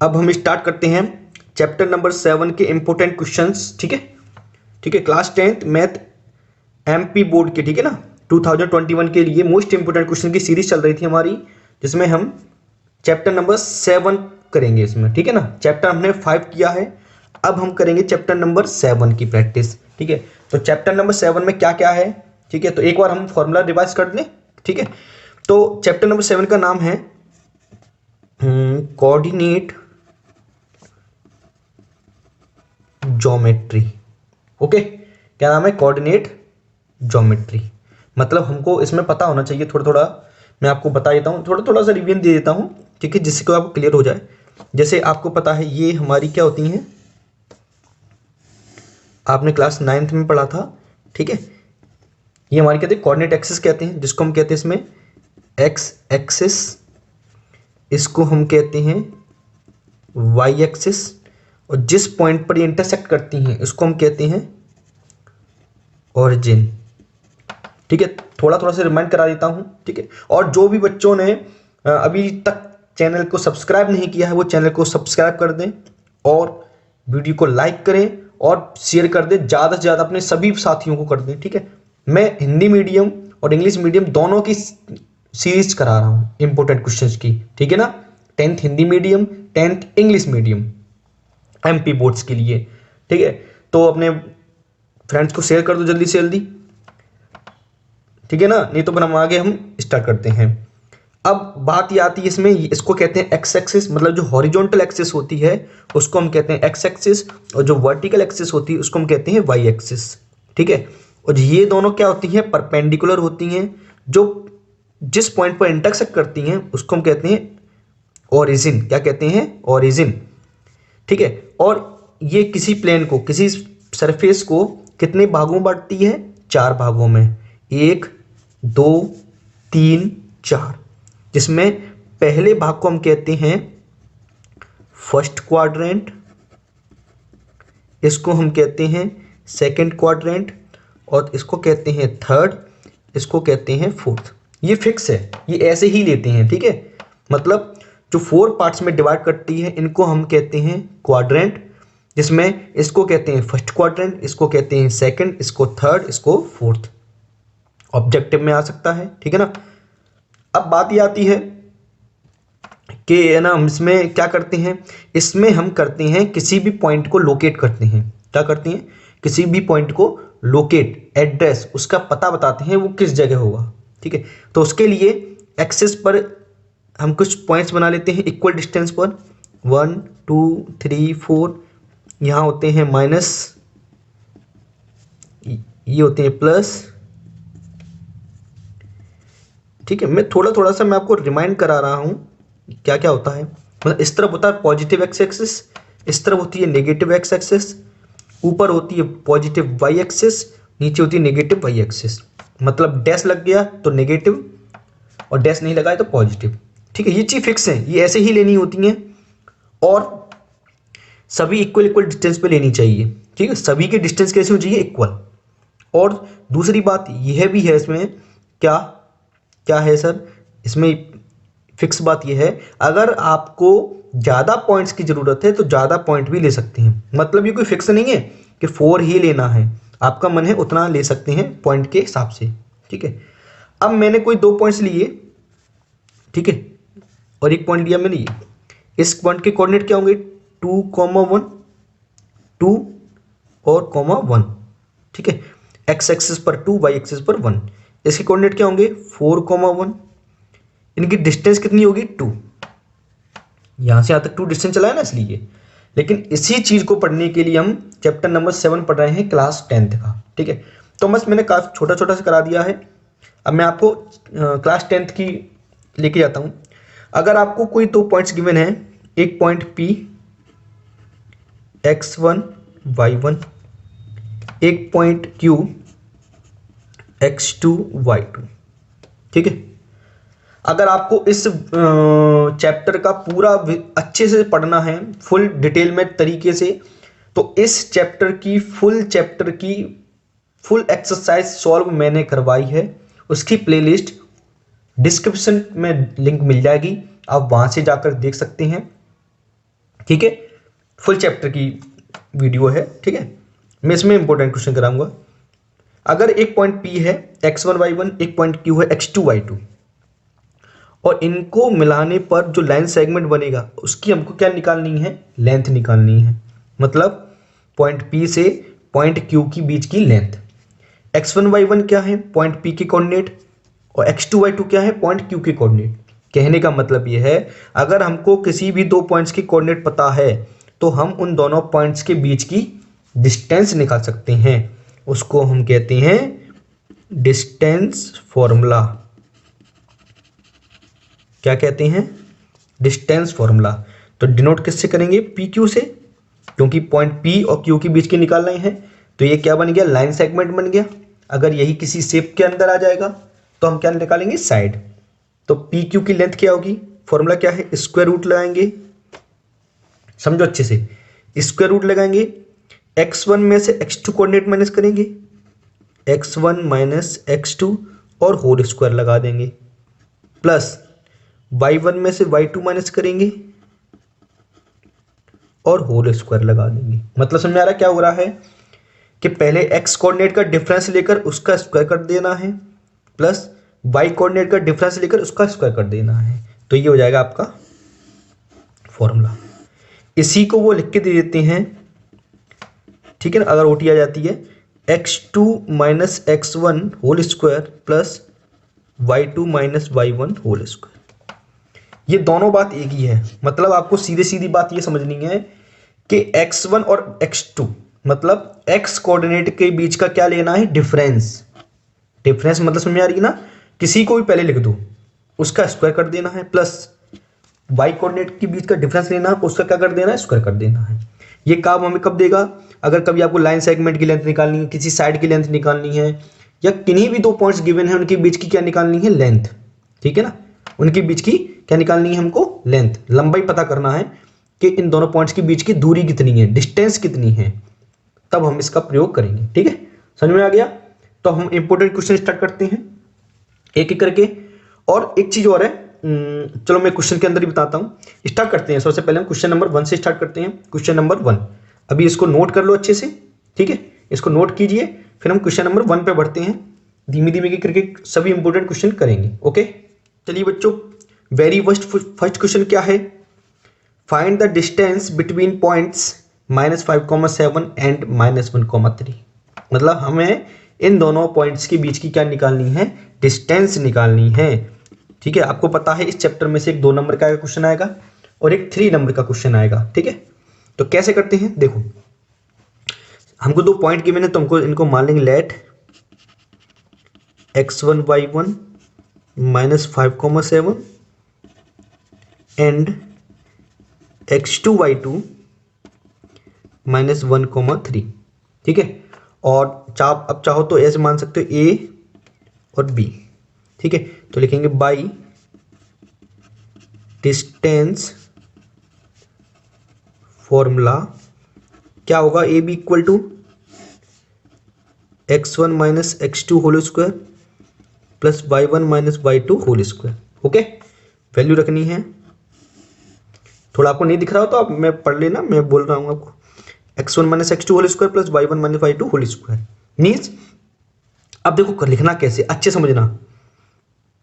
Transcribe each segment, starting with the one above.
अब हम स्टार्ट करते हैं चैप्टर नंबर 7 के इंपॉर्टेंट क्वेश्चंस। ठीक है, ठीक है, class 10th math MP board के, ठीक है ना, 2021 के लिए मोस्ट इंपोर्टेंट क्वेश्चन की सीरीज चल रही थी हमारी, जिसमें हम चैप्टर नंबर 7 करेंगे इसमें। ठीक है ना, चैप्टर हमने 5 किया है, अब हम करेंगे चैप्टर नंबर 7 की प्रैक्टिस। ठीक है, तो चैप्टर नंबर 7 में क्या क्या है, ठीक है, तो एक बार हम फॉर्मूला रिवाइज कर दें। ठीक है, तो चैप्टर नंबर 7 का नाम है कोऑर्डिनेट ज्योमेट्री। ओके, क्या नाम है? Coordinate geometry. मतलब हमको इसमें पता होना चाहिए थोड़ा थोड़ा, मैं आपको बता देता हूँ, थोड़ा थोड़ा सा रिवीजन दे देता हूँ, ठीक है, जिससे को आपको क्लियर हो जाए। जैसे आपको पता है ये हमारी क्या होती हैं, आपने क्लास 9th में पढ़ा था। ठीक है, ये हमारी कहते हैं कोऑर्डिनेट एक्सिस कहते हैं, जिसको हम कहते हैं इसमें एक्स एक्सिस, इसको हम कहते हैं वाई एक्सिस, और जिस पॉइंट पर ये इंटरसेक्ट करती हैं इसको हम कहते हैं ओरिजिन। ठीक है, थोड़ा थोड़ा सा रिमाइंड करा देता हूँ। ठीक है, और जो भी बच्चों ने अभी तक चैनल को सब्सक्राइब नहीं किया है वो चैनल को सब्सक्राइब कर दें, और वीडियो को लाइक करें और शेयर कर दें, ज़्यादा से ज़्यादा अपने सभी साथियों को कर दें। ठीक है, मैं हिंदी मीडियम और इंग्लिश मीडियम दोनों की सीरीज करा रहा हूँ इंपॉर्टेंट क्वेश्चंस की। ठीक है ना, 10th Hindi medium, 10th English medium MP boards के लिए। ठीक है, तो अपने फ्रेंड्स को शेयर कर दो जल्दी से जल्दी। ठीक है ना, नहीं तो फिर हम आगे हम स्टार्ट करते हैं। अब बात ये आती है इसमें, इसको कहते हैं एक्स एक्सिस, मतलब जो हॉरिजॉन्टल एक्सिस होती है उसको हम कहते हैं एक्स एक्सिस, और जो वर्टिकल एक्सिस होती है उसको हम कहते हैं वाई एक्सिस। ठीक है, और ये दोनों क्या होती हैं? परपेंडिकुलर होती हैं, जो जिस पॉइंट पर इंटरसेक्ट करती हैं उसको हम कहते हैं ओरिजिन। क्या कहते हैं? ओरिजिन। ठीक है, और ये किसी प्लेन को, किसी सरफेस को कितने भागों में बांटती है? 4 भागों में, 1 2 3 4, जिसमें पहले भाग को हम कहते हैं फर्स्ट क्वाड्रेंट, इसको हम कहते हैं सेकंड क्वाड्रेंट, और इसको कहते हैं थर्ड, इसको कहते हैं फोर्थ। ये फिक्स है, ये ऐसे ही लेते हैं। ठीक है, मतलब जो 4 पार्ट्स में डिवाइड करती है इनको हम कहते हैं क्वाड्रेंट, जिसमें इसको कहते हैं फर्स्ट क्वाड्रेंट, इसको कहते हैं सेकंड, इसको थर्ड, इसको फोर्थ। ऑब्जेक्टिव में आ सकता है। ठीक है ना, अब बात ये आती है कि है ना, हम इसमें क्या करते हैं, इसमें हम करते हैं किसी भी पॉइंट को लोकेट करते हैं। क्या करते हैं? किसी भी पॉइंट को लोकेट, एड्रेस, उसका पता बताते हैं वो किस जगह होगा। ठीक है, तो उसके लिए एक्सिस पर हम कुछ पॉइंट्स बना लेते हैं इक्वल डिस्टेंस पर, 1 2 3 4, यहाँ होते हैं माइनस, ये होते हैं प्लस। ठीक है, मैं थोड़ा थोड़ा सा मैं आपको रिमाइंड करा रहा हूँ क्या क्या होता है। मतलब इस तरफ होता है पॉजिटिव एक्स एक्सिस, इस तरफ होती है नेगेटिव एक्स एक्सिस, ऊपर होती है पॉजिटिव वाई एक्सिस, नीचे होती है नेगेटिव वाई एक्सिस। मतलब डैश लग गया तो नेगेटिव, और डैश नहीं लगाया तो पॉजिटिव। ठीक है, ये चीज़ फिक्स है, ये ऐसे ही लेनी होती हैं, और सभी इक्वल इक्वल डिस्टेंस पे लेनी चाहिए। ठीक है, सभी के डिस्टेंस कैसे होनी चाहिए? इक्वल। और दूसरी बात यह भी है इसमें, क्या क्या है सर इसमें फिक्स बात यह है, अगर आपको ज़्यादा पॉइंट्स की ज़रूरत है तो ज़्यादा पॉइंट भी ले सकते हैं। मतलब ये कोई फिक्स नहीं है कि 4 ही लेना है, आपका मन है उतना ले सकते हैं पॉइंट के हिसाब से। ठीक है, अब मैंने कोई 2 पॉइंट्स लिए, ठीक है, और एक पॉइंट लिया मैंने ये, इस पॉइंट के कोऑर्डिनेट क्या होंगे? 2, 1 2 और 1। ठीक है, एक्स एक्सिस पर 2, वाई एक्सिस पर 1। इसके कोऑर्डिनेट क्या होंगे? 4, 1। इनकी डिस्टेंस कितनी होगी? 2। यहाँ से यहाँ तक 2 डिस्टेंस चला है ना, इसलिए। लेकिन इसी चीज़ को पढ़ने के लिए हम चैप्टर नंबर 7 पढ़ रहे हैं क्लास 10th का। ठीक है, तो बस मैंने काफ़ी छोटा छोटा से करा दिया है। अब मैं आपको क्लास 10th की लेके जाता हूँ। अगर आपको कोई 2 पॉइंट्स गिवन है, एक पॉइंट P x1 y1, एक पॉइंट Q x2 y2। ठीक है, अगर आपको इस चैप्टर का पूरा अच्छे से पढ़ना है, फुल डिटेल में तरीके से, तो इस चैप्टर की फुल एक्सरसाइज सॉल्व मैंने करवाई है। उसकी प्लेलिस्ट डिस्क्रिप्शन में लिंक मिल जाएगी, आप वहाँ से जाकर देख सकते हैं। ठीक है, फुल चैप्टर की वीडियो है। ठीक है, मैं इसमें इंपॉर्टेंट क्वेश्चन कराऊंगा। अगर एक पॉइंट P है x1 y1, एक पॉइंट Q है x2 y2, और इनको मिलाने पर जो लाइन सेगमेंट बनेगा उसकी हमको क्या निकालनी है, लेंथ निकालनी है। मतलब पॉइंट P से पॉइंट Q की बीच की लेंथ। x1 y1 क्या है, पॉइंट P के कोऑर्डिनेट, और x2 y2 क्या है, पॉइंट Q के कोऑर्डिनेट। कहने का मतलब ये है, अगर हमको किसी भी दो पॉइंट्स की कोऑर्डिनेट पता है तो हम उन दोनों पॉइंट्स के बीच की डिस्टेंस निकाल सकते हैं। उसको हम कहते हैं डिस्टेंस फॉर्मूला। क्या कहते हैं, डिस्टेंस फॉर्मूला। तो डिनोट किससे करेंगे, पी क्यू से, क्योंकि पॉइंट पी और क्यू के बीच की निकालना है। तो ये क्या बन गया, लाइन सेगमेंट बन गया। अगर यही किसी शेप के अंदर आ जाएगा तो हम क्या निकालेंगे, साइड। तो पी क्यू की लेंथ क्या होगी, फॉर्मूला क्या है, स्क्वायर रूट लगाएंगे। समझो अच्छे से, स्क्वायर रूट लगाएंगे, x1 में से x2 कोऑर्डिनेट माइनस करेंगे, x1 माइनस x2 और होल स्क्वायर लगा देंगे, प्लस y1 में से y2 माइनस करेंगे और होल स्क्वायर लगा देंगे। मतलब समझ में आ रहा है क्या हो रहा है, कि पहले x कोऑर्डिनेट का डिफरेंस लेकर उसका स्क्वायर कर देना है, प्लस y कोऑर्डिनेट का डिफरेंस लेकर उसका स्क्वायर कर देना है। तो ये हो जाएगा आपका फॉर्मूला। इसी को वो लिख के दे देते हैं, ठीक है ना। अगर ओटी आ जाती है x2 minus x1 whole square plus y2 minus y1 whole square. ये दोनों बात एक ही है। मतलब आपको सीधी सीधी बात ये समझनी है कि x1 और x2 मतलब x कोऑर्डिनेट के बीच का क्या लेना है, डिफरेंस। डिफरेंस मतलब समझ में आ रही है ना, किसी को भी पहले लिख दो, उसका स्क्वायर कर देना है, प्लस y कोऑर्डिनेट के बीच का डिफरेंस लेना है, उसका क्या कर देना है, स्क्वायर कर देना है। ये काम हमें कब देगा, अगर कभी आपको लाइन सेगमेंट की लेंथ निकालनी है, किसी साइड की लेंथ निकालनी है, या किन्हीं भी दो पॉइंट्स गिवन है उनके बीच की क्या निकालनी है, लेंथ। ठीक है ना, उनके बीच की क्या निकालनी है हमको, लेंथ, लंबाई पता करना है कि इन दोनों पॉइंट्स के बीच की दूरी कितनी है, डिस्टेंस कितनी है, तब हम इसका प्रयोग करेंगे। ठीक है, समझ में आ गया। तो हम इंपोर्टेंट क्वेश्चन स्टार्ट करते हैं एक एक करके। और एक चीज और है, चलो मैं क्वेश्चन के अंदर ही बताता हूं। स्टार्ट करते हैं, सबसे पहले हम क्वेश्चन नंबर 1 से स्टार्ट करते हैं। क्वेश्चन नंबर 1, अभी इसको नोट कर लो अच्छे से। ठीक है, इसको नोट कीजिए, फिर हम क्वेश्चन नंबर 1 पे बढ़ते हैं। धीमे धीमे करके सभी इंपोर्टेंट क्वेश्चन करेंगे। ओके, चलिए बच्चों, वेरी फर्स्ट क्वेश्चन क्या है, find the distance between points -5,7 and -1,3। मतलब हमें इन दोनों पॉइंट्स के बीच की क्या निकालनी है, डिस्टेंस निकालनी है। ठीक है, आपको पता है इस चैप्टर में से एक 2 नंबर का क्वेश्चन आएगा और एक 3 नंबर का क्वेश्चन आएगा। ठीक है, तो कैसे करते हैं, देखो हमको 2 पॉइंट गिवन है, तो हमको इनको मान लेंगे late x1 y1 -5,7 and x2 y2 -1,3। ठीक है, और अब चाहो तो ऐसे मान सकते हो a और b। ठीक है, तो लिखेंगे बाई डिस्टेंस फॉर्मूला क्या होगा, A B equal to x1 minus x2 whole square plus y1 minus y2 whole square. Okay, value रखनी है। थोड़ा आपको नहीं दिख रहा हो तो आप मैं पढ़ लेना, मैं बोल रहा हूँ आपको, x1 minus x2 whole square plus y1 minus y2 whole square means. अब देखो लिखना कैसे, अच्छे समझना,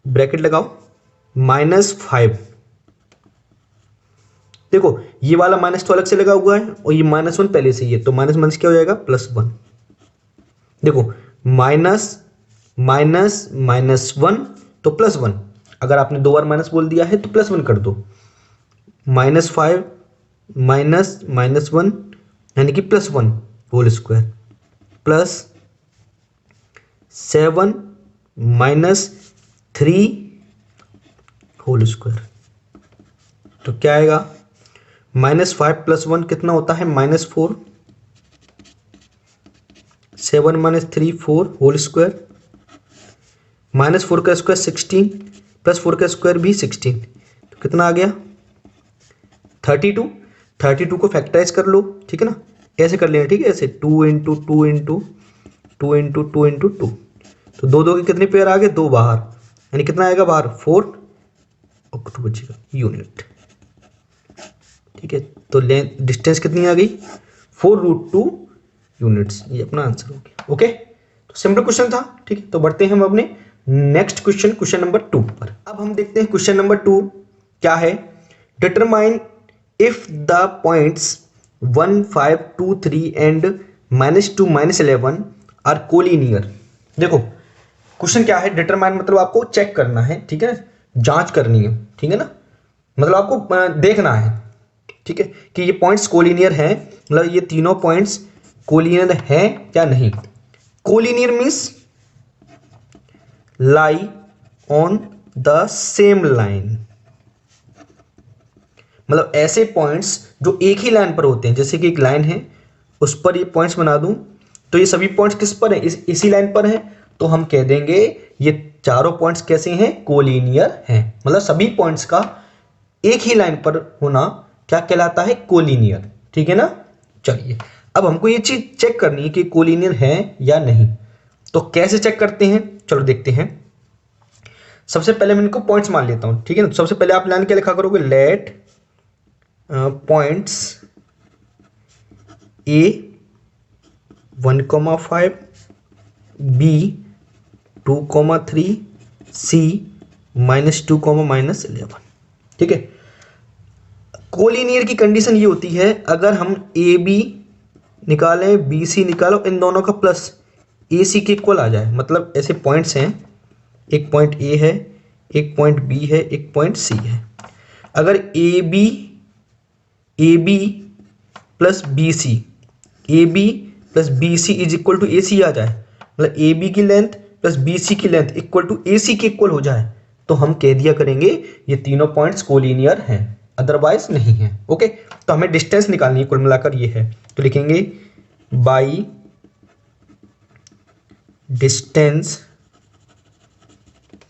ब्रैकेट लगाओ -5। देखो ये वाला माइनस तो अलग से लगा हुआ है और ये -1 पहले से ही है, तो माइनस माइनस क्या हो जाएगा, +1। देखो माइनस माइनस -1 तो +1, अगर आपने 2 बार माइनस बोल दिया है तो +1 कर दो। -5 माइनस -1 यानी कि +1 whole square plus 7 minus 3 whole square. तो क्या आएगा, -5 + 1 कितना होता है, -4, 7 माइनस 3 4 होल स्क्वायर, -4 का स्क्वायर 16 प्लस 4 का स्क्वायर भी 16, तो कितना आ गया 32। 32 को फैक्टराइज कर लो। ठीक है ना, ऐसे कर लेना। ठीक है, ऐसे 2 × 2 × 2 × 2 × 2, तो 2 2 के कितने पेयर आ गए, 2 बाहर, यानी कितना आएगा बाहर 4 और 2 बचेगा यूनिट। ठीक है, तो लेंथ डिस्टेंस कितनी आ गई 4√2 यूनिट्स, ये अपना आंसर हो गया। ओके, तो सिंपल क्वेश्चन था। ठीक है, तो बढ़ते हैं हम अपने नेक्स्ट क्वेश्चन, क्वेश्चन नंबर 2 पर। अब हम देखते हैं क्वेश्चन नंबर 2 क्या है। Determine if the points 1, 5, 2, 3 and -2, -11 are collinear. देखो क्वेश्चन क्या है, डिटरमाइन मतलब आपको चेक करना है, ठीक है, जांच करनी है, ठीक है ना, मतलब आपको देखना है, ठीक है, कि ये पॉइंट्स कोलिनियर हैं, मतलब ये तीनों पॉइंट्स कोलिनियर हैं या नहीं। Collinear means lie on the same line, मतलब ऐसे पॉइंट्स जो एक ही लाइन पर होते हैं, जैसे कि एक लाइन है उस पर ये पॉइंट्स बना दूं, तो ये सभी पॉइंट्स किस पर हैं, इसी लाइन पर हैं, तो हम कह देंगे ये चारों पॉइंट्स कैसे हैं, कोलिनियर हैं। मतलब सभी पॉइंट्स का एक ही लाइन पर होना क्या कहलाता है, कोलिनियर। ठीक है ना। चलिए अब हमको ये चीज चेक करनी है कि कोलिनियर है या नहीं, तो कैसे चेक करते हैं, चलो देखते हैं। सबसे पहले मैं इनको पॉइंट्स मान लेता हूं, ठीक है ना। सबसे पहले आप लाइन क्या लिखा करोगे, लेट पॉइंट्स ए 1,5 बी 2,3 सी -2, -11। ठीक है, कोलिनियर की कंडीशन ये होती है, अगर हम ए बी निकालें बी सी निकालो, इन दोनों का प्लस ए सी के इक्वल आ जाए। मतलब ऐसे पॉइंट्स हैं, एक पॉइंट ए है, एक पॉइंट बी है, एक पॉइंट सी है। अगर A B plus B C, A B plus B C is equal to A C आ जाए, मतलब ए बी की लेंथ प्लस बी सी की length equal to A C के इक्वल हो जाए, तो हम कह दिया करेंगे ये तीनों पॉइंट्स कोलिनियर हैं, अदरवाइज नहीं है। ओके, तो हमें डिस्टेंस निकालनी है, कुल मिलाकर ये है, तो लिखेंगे बाई डिस्टेंस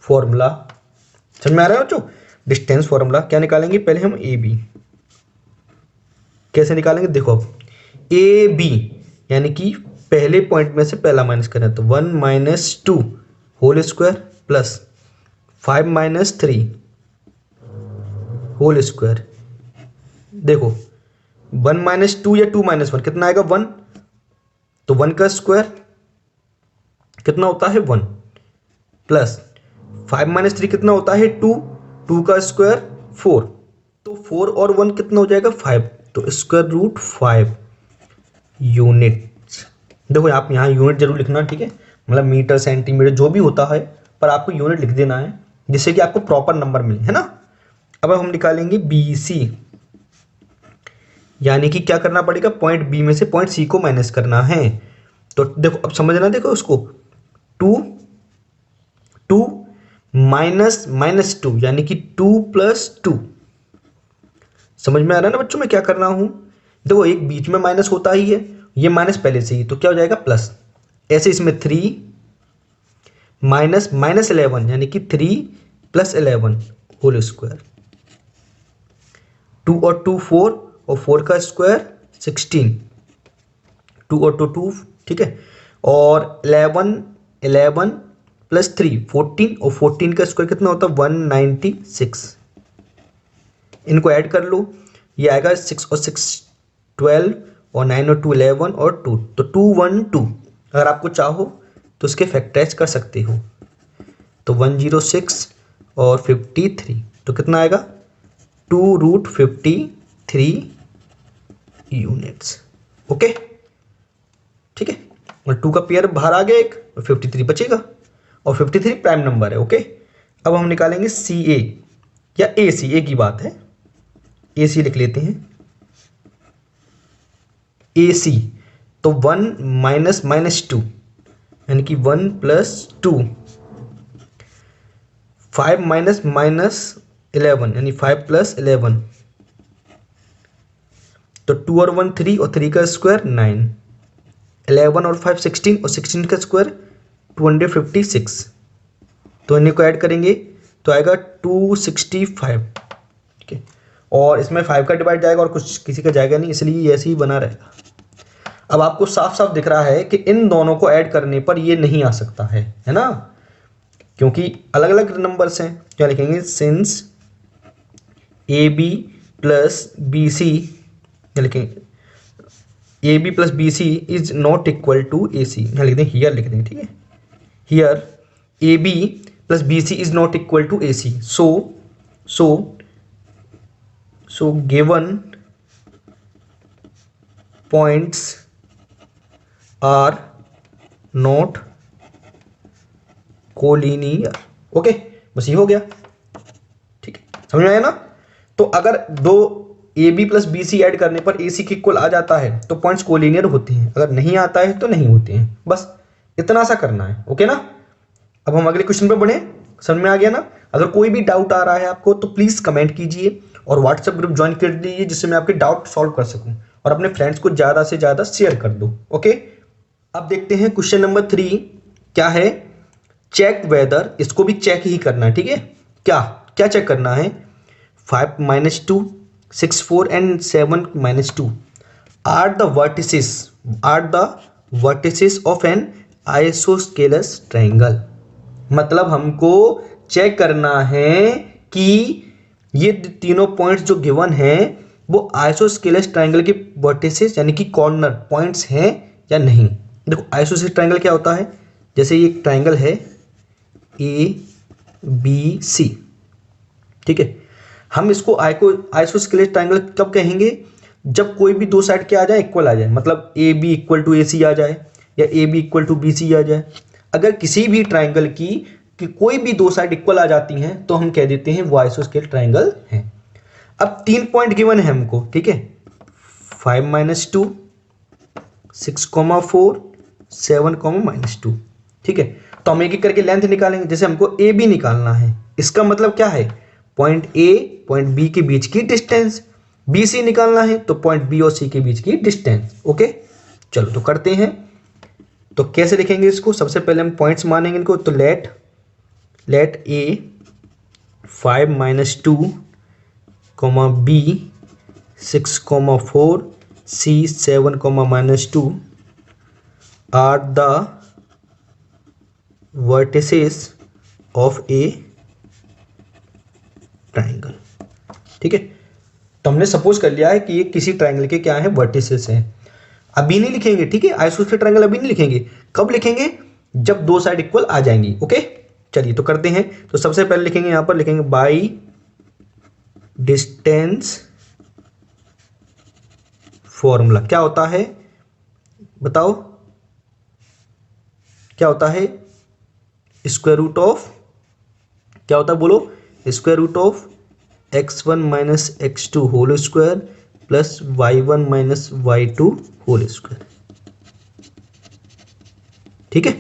फॉर्मूला। समझ में आ रहा है बच्चों, डिस्टेंस फॉर्मूला क्या निकालेंगे, पहले हम ए बी कैसे निकालेंगे, देखो अब ए बी यानी कि पहले पॉइंट में से पहला माइनस करें, तो 1 - 2 whole square plus 5 - 3 whole square. देखो 1 - 2 या 2 - 1 कितना आएगा, 1, तो 1 का स्क्वायर कितना होता है 1, प्लस 5 - 3 कितना होता है 2, 2 का स्क्वायर 4, तो 4 और 1 कितना हो जाएगा 5, तो √5 यूनिट। देखो आप यहाँ यूनिट जरूर लिखना, ठीक है, मतलब मीटर सेंटीमीटर जो भी होता है, पर आपको यूनिट लिख देना है जिससे कि आपको प्रॉपर नंबर मिले, है ना। अब हम निकालेंगे बी सी, यानी कि क्या करना पड़ेगा, पॉइंट बी में से पॉइंट सी को माइनस करना है। तो देखो अब समझना, देखो उसको 2 -2 यानी कि 2 + 2। समझ में आ रहा है ना बच्चों मैं क्या कर रहा हूं, देखो एक बीच में माइनस होता ही है, ये माइनस पहले से ही, तो क्या हो जाएगा प्लस। ऐसे इसमें 3 -11 यानी कि 3 + 11 होल स्क्वायर, 2 और 2 4 और 4 का स्क्वायर 16, 2 और 2 2, ठीक है, और 11 + 3 14 और 14 का स्क्वायर कितना होता है 196। इनको ऐड कर लो, ये आएगा 6 और 6 12 और 9 और 2 11 और 2, तो 212। अगर आपको चाहो तो उसके फैक्टराइज कर सकते हो, तो 106 और 53, तो कितना आएगा 2√53 यूनिट्स। ओके, ठीक है, और 2 का पेयर बाहर आ गया एक, और 53 बचेगा, और 53 प्राइम नंबर है। ओके, अब हम निकालेंगे सी ए या ए सी, ए की बात है, ए सी लिख लेते हैं, ए सी, तो 1 - -2 यानी कि 1 + 2, 5 - -11 यानी 5 + 11, तो 2 और 1 3 और 3 का स्क्वायर 9, 11 और 5 16 और 16 का स्क्वायर 256, तो इन्हीं को ऐड करेंगे तो आएगा 265। ठीक है, और इसमें 5 का डिवाइड जाएगा और कुछ किसी का जाएगा नहीं, इसलिए ये ऐसे ही बना रहेगा। अब आपको साफ साफ दिख रहा है कि इन दोनों को ऐड करने पर ये नहीं आ सकता है ना, क्योंकि अलग अलग नंबर्स हैं। क्या लिखेंगे, since A B plus B C, लिखेंगे A B plus B C is not equal to A C, यहाँ लिख दें, हियर लिख देंगे, ठीक है, here A B plus B C is not equal to A C, so given points are not collinear. Okay, बस ये हो गया, ठीक है, समझ में आया ना। तो अगर दो A B plus B C add करने पर ए सी के इक्वल आ जाता है तो पॉइंट्स कोलिनियर होते हैं, अगर नहीं आता है तो नहीं होते हैं, बस इतना सा करना है। ओके ना, अब हम अगले क्वेश्चन पे बढ़े, समझ में आ गया ना। अगर कोई भी डाउट आ रहा है आपको तो प्लीज कमेंट कीजिए और व्हाट्सएप ग्रुप ज्वाइन कर दीजिए, जिससे मैं आपके डाउट सॉल्व कर सकूं, और अपने फ्रेंड्स को ज्यादा से ज्यादा शेयर कर दो। ओके, अब देखते हैं क्वेश्चन नंबर 3 क्या है। चेक वेदर, इसको भी चेक ही करना है, ठीक है। क्या क्या चेक करना है, 5 - 2 6 4 and 7 - 2 are the vertices of an isosceles triangle. मतलब हमको चेक करना है कि ये तीनों पॉइंट्स जो गिवन हैं वो आइसोस्केलस ट्रायंगल के वर्टिसेस यानी कि कॉर्नर पॉइंट्स हैं या नहीं। देखो आइसोस्केलस ट्रायंगल क्या होता है, जैसे ये एक ट्रायंगल है ABC, ठीक है, हम इसको आइसोस्केलस ट्रायंगल कब कहेंगे, जब कोई भी दो साइड क्या आ जाए, इक्वल आ जाए, मतलब AB इक्वल टू AC आ जाए या AB इक्वल टू BC आ जाए। अगर किसी भी ट्रायंगल की कोई भी दो साइड इक्वल आ जाती हैं तो हम कह देते हैं वो आइसोस्केलस ट्रायंगल है। अब 3 पॉइंट गिवन है हमको, ठीक है, 5 - 2 6, 4 7, -2, ठीक है। तो हम एक एक करके लेंथ निकालेंगे, जैसे हमको ए बी निकालना है, इसका मतलब क्या है, पॉइंट ए पॉइंट बी के बीच की डिस्टेंस। बी सी निकालना है तो पॉइंट बी और सी के बीच की डिस्टेंस। ओके, चलो तो करते हैं। तो कैसे लिखेंगे इसको, सबसे पहले हम पॉइंट्स मानेंगे इनको, तो let A 5 - 2, B 6, 4, C 7, -2 are the vertices of a triangle, ठीक है। तो हमने सपोज कर लिया है कि ये किसी ट्रायंगल के क्या है, वर्टिसेस हैं। अभी नहीं लिखेंगे, ठीक है, आइसोस्केलस ट्रायंगल अभी नहीं लिखेंगे, कब लिखेंगे, जब दो साइड इक्वल आ जाएंगी। ओके, चलिए तो करते हैं। तो सबसे पहले लिखेंगे, यहां पर लिखेंगे बाई डिस्टेंस फॉर्मूला। क्या होता है बताओ, क्या होता है, स्क्वायर रूट ऑफ, क्या होता है बोलो, square root of x1 - x2 whole square plus y1 - y2 whole square, ठीक है।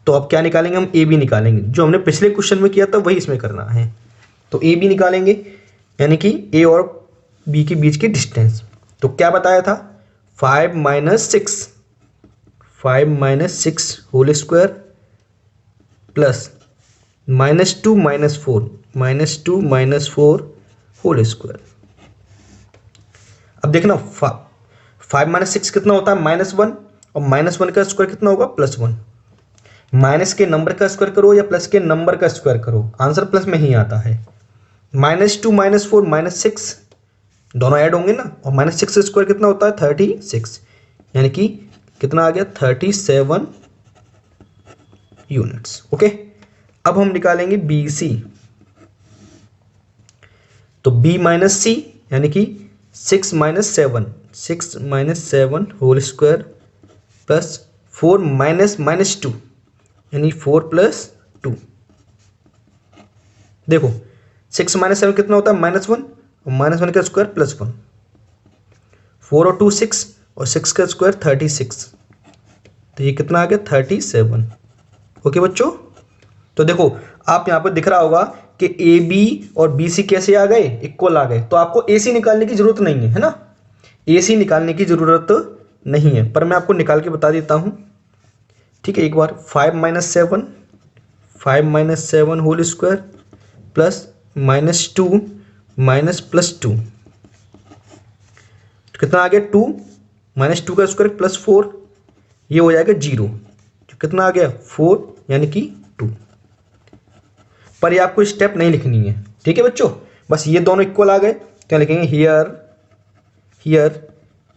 तो अब क्या निकालेंगे, हम ए बी निकालेंगे, जो हमने पिछले क्वेश्चन में किया था वही इसमें करना है। तो ए बी निकालेंगे, यानी कि ए और बी के बीच की डिस्टेंस। तो क्या बताया था, 5 - 6 whole square plus -2 - 4 whole square. अब देखना 5 - 6 कितना होता है, -1, और -1 का स्क्वायर कितना होगा, +1। माइनस के नंबर का स्क्वायर करो या प्लस के नंबर का स्क्वायर करो, आंसर प्लस में ही आता है। -2 - 4 -6 दोनों ऐड होंगे ना, और -6 का स्क्वायर कितना होता है, 36, यानी कि कितना आ गया, 37 यूनिट्स। ओके, अब हम निकालेंगे बी सी। तो b - c यानी कि 6 - 7 होल स्क्वायर प्लस 4 - -2 यानी 4 + 2। देखो 6 - 7 कितना होता है, -1, और -1 का स्क्वायर +1, 4 और 2 6, और 6 का स्क्वायर 36, तो ये कितना आ गया, 37। ओके बच्चों, तो देखो आप यहाँ पर दिख रहा होगा कि ए बी और बी सी कैसे आ गए, इक्वल आ गए। तो आपको ए सी निकालने की जरूरत नहीं है ना, ए सी निकालने की जरूरत नहीं है, पर मैं आपको निकाल के बता देता हूँ, ठीक है। एक बार 5 - 7 होल स्क्वायर प्लस -2 +2, कितना आ गया, 2 -2 का स्क्वायर +4, ये हो जाएगा 0, कितना आ गया, 4 यानी कि 2। पर ये आपको स्टेप नहीं लिखनी है, ठीक है बच्चों, बस ये दोनों इक्वल आ गए क्या लिखेंगे, here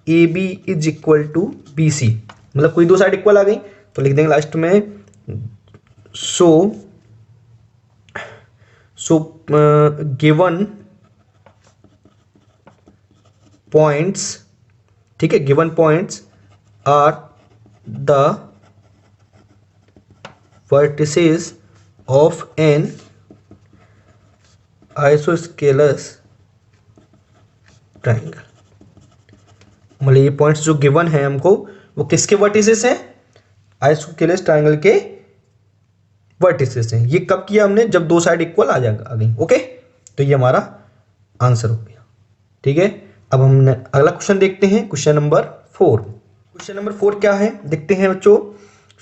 A B is equal to B C, मतलब कोई दो साइड इक्वल आ गई तो लिख देंगे लास्ट में सो गिवन पॉइंट्स, ठीक है, given points are the vertices of an isosceles triangle. मतलब ये पॉइंट्स जो गिवन है हमको वो किसके वर्टिसेस हैं, आइसोस्केलस ट्राइंगल के वर्टिसेस हैं। ये कब किया हमने, जब दो साइड इक्वल आ गई। ओके, तो ये हमारा आंसर हो गया। ठीक है, अब हमने अगला क्वेश्चन देखते हैं, क्वेश्चन नंबर 4। क्वेश्चन नंबर 4 क्या है देखते हैं बच्चों।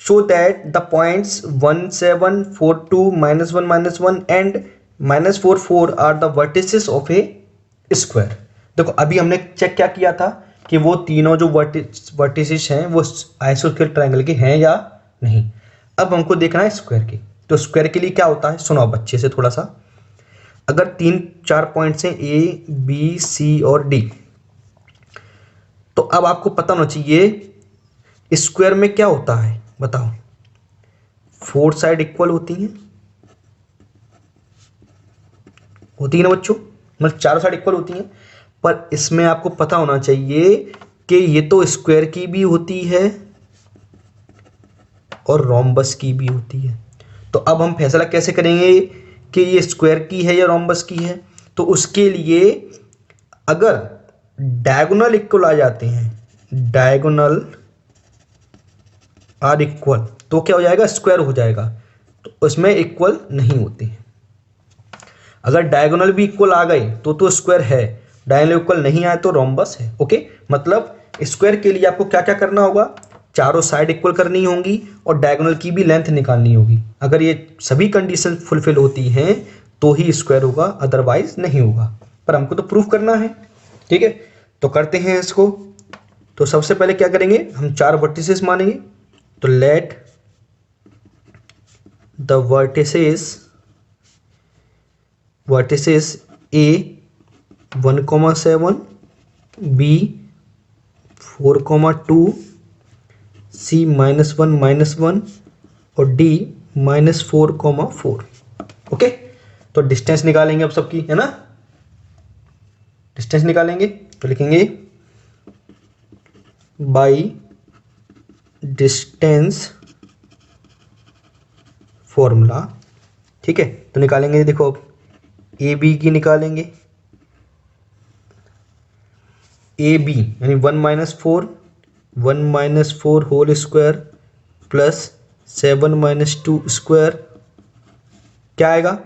Show that the points 1 7 4 2 -1 -1 and -4 4 are the vertices of a square. देखो अभी हमने चेक क्या किया था कि वो तीनों जो वर्टिसेस हैं वो आइसोस्केलस ट्रायंगल के हैं या नहीं। अब हमको देखना है स्क्वायर के, तो स्क्वायर के लिए क्या होता है, सुनो आप अच्छे से थोड़ा सा। अगर 3-4 पॉइंट्स हैं ए बी सी और डी, तो अब आपको पता होना चाहिए स्क्वायर में क्या होता है, बताओ। 4 साइड इक्वल होती हैं ना बच्चों, मतलब 4 साइड इक्वल होती हैं। पर इसमें आपको पता होना चाहिए कि ये तो स्क्वायर की भी होती है और रोम्बस की भी होती है। तो अब हम फैसला कैसे करेंगे कि ये स्क्वायर की है या रोम्बस की है। तो उसके लिए अगर डायगोनल इक्वल आ जाते हैं, डायगोनल आर इक्वल, तो क्या हो जाएगा, स्क्वायर हो जाएगा। तो उसमें इक्वल नहीं होते हैं। अगर डायगोनल भी इक्वल आ गए तो स्क्वायर है, डायगोनल इक्वल नहीं आए तो रोम्बस है। ओके, मतलब स्क्वायर के लिए आपको क्या क्या करना होगा, चारों साइड इक्वल करनी होंगी और डायगोनल की भी लेंथ निकालनी होगी। अगर ये सभी कंडीशन फुलफिल होती हैं तो ही स्क्वायर होगा, अदरवाइज नहीं होगा। पर हमको तो प्रूफ करना है। ठीक है, तो करते हैं इसको। तो सबसे पहले क्या करेंगे, हम 4 वर्टिसेस मानेंगे। तो let the vertices A 1,7 B 4,2 C -1 और डी -4,4। ओके, तो डिस्टेंस निकालेंगे अब सबकी, है ना। डिस्टेंस निकालेंगे तो लिखेंगे बाई डिस्टेंस फॉर्मूला। ठीक है, तो निकालेंगे, देखो ए बी की निकालेंगे, ए बी यानी 1 - 4 होल स्क्वायर प्लस 7 - 2 स्क्वायर, क्या आएगा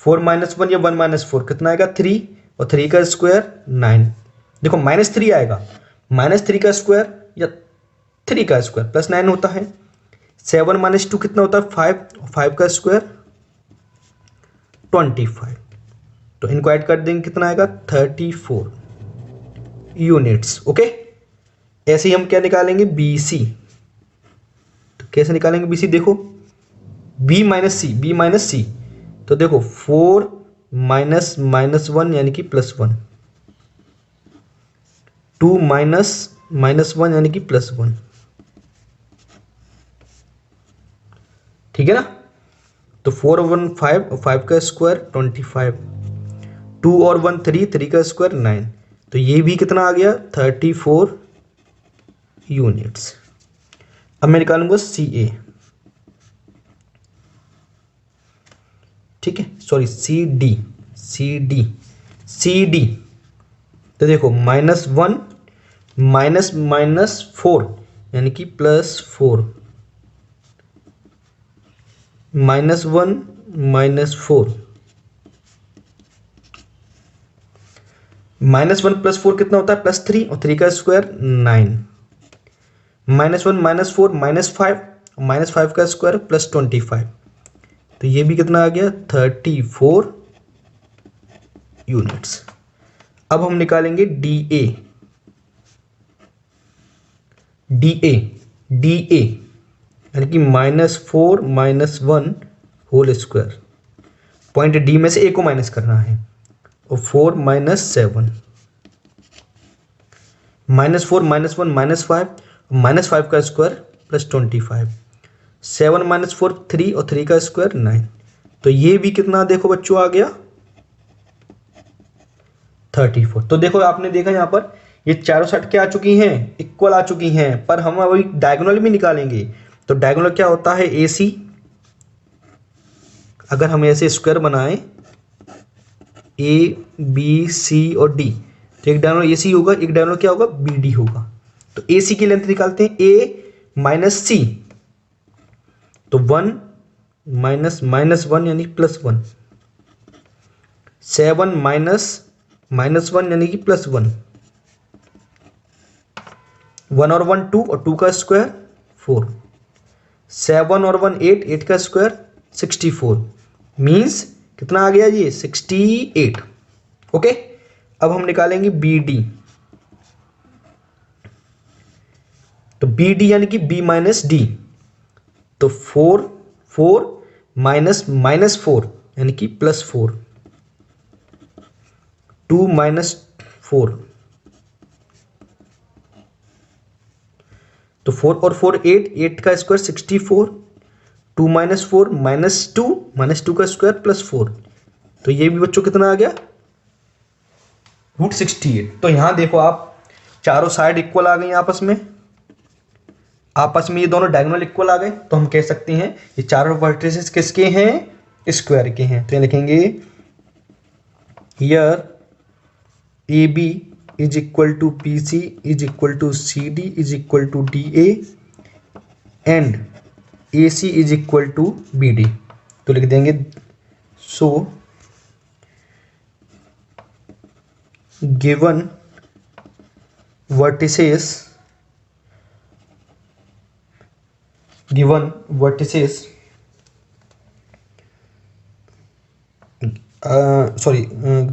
4 - 1 या 1 - 4 कितना आएगा 3, और 3 का स्क्वायर 9। देखो -3 आएगा, -3 का स्क्वायर या 3 का स्क्वायर प्लस 9 होता है। 7 - 2 कितना होता है 5, और 5 का स्क्वायर 25। तो इनको ऐड कर देंगे, कितना आएगा 34 यूनिट्स। ओके, ऐसे ही हम क्या निकालेंगे बी सी। तो कैसे निकालेंगे बी सी, देखो बी माइनस सी, तो देखो 4 -1 यानी कि +1, 2 -1 यानी कि +1। ठीक है ना। तो 4 और 1 5 और 5 का स्क्वायर 25, 2 और 1 3, 3 का स्क्वायर 9। तो ये भी कितना आ गया 34 यूनिट्स। अब मैं निकालूंगा सी ए, ठीक है, सॉरी सी डी। तो देखो -1 -4 यानी कि +4, -1 -4, -1 +4 कितना होता है +3, और 3 का स्क्वायर 9, -1 -4 -5, -5 का स्क्वायर +25। तो ये भी कितना आ गया 34 यूनिट्स। अब हम निकालेंगे डी ए यानी कि -4 -1 होल स्क्वायर। पॉइंट डी में से ए को माइनस करना है, और 4 माइनस 7, -4 -1 -5, -5 का स्क्वायर प्लस 25, 7 - 4 3 और 3 का स्क्वायर 9। तो ये भी कितना देखो बच्चों आ गया 34। तो देखो आपने देखा यहाँ पर ये चारों साइड क्या आ चुकी हैं, इक्वल आ चुकी हैं, पर हम अभी डायगोनल भी निकालेंगे। तो डायगोनल क्या होता है, AC। अगर हम ऐसे स्क्वायर बनाएं ABC और D, तो एक डायगोनल AC होगा, एक डायगोनल क्या होगा BD होगा। तो AC की लेंथ निकालते हैं A - C, तो 1 -1 यानी +1, 7 -1 यानी कि +1, 1 और 1 2 और 2 का स्क्वायर 4, 7 और 1 8, 8 का स्क्वायर 64, मीन्स कितना आ गया ये 68। ओके, अब हम निकालेंगे BD। तो BD यानी कि B - D, तो 4 4 -4 यानी कि +4, 2 - 4, तो 4 और 4 8, 8 का स्क्वायर 64, 2 - 4 -2 का स्क्वायर +4। तो ये भी बच्चों कितना आ गया √68। तो यहां देखो आप चारों साइड इक्वल आ गई आपस में ये दोनों डायगोनल इक्वल आ गए। तो हम कह सकते हैं ये चारों वर्टिसेस किसके हैं, स्क्वायर के हैं। तो ये लिखेंगे here AB is equal to BC is equal to CD is equal to DA and AC is equal to BD। तो लिख देंगे so given vertices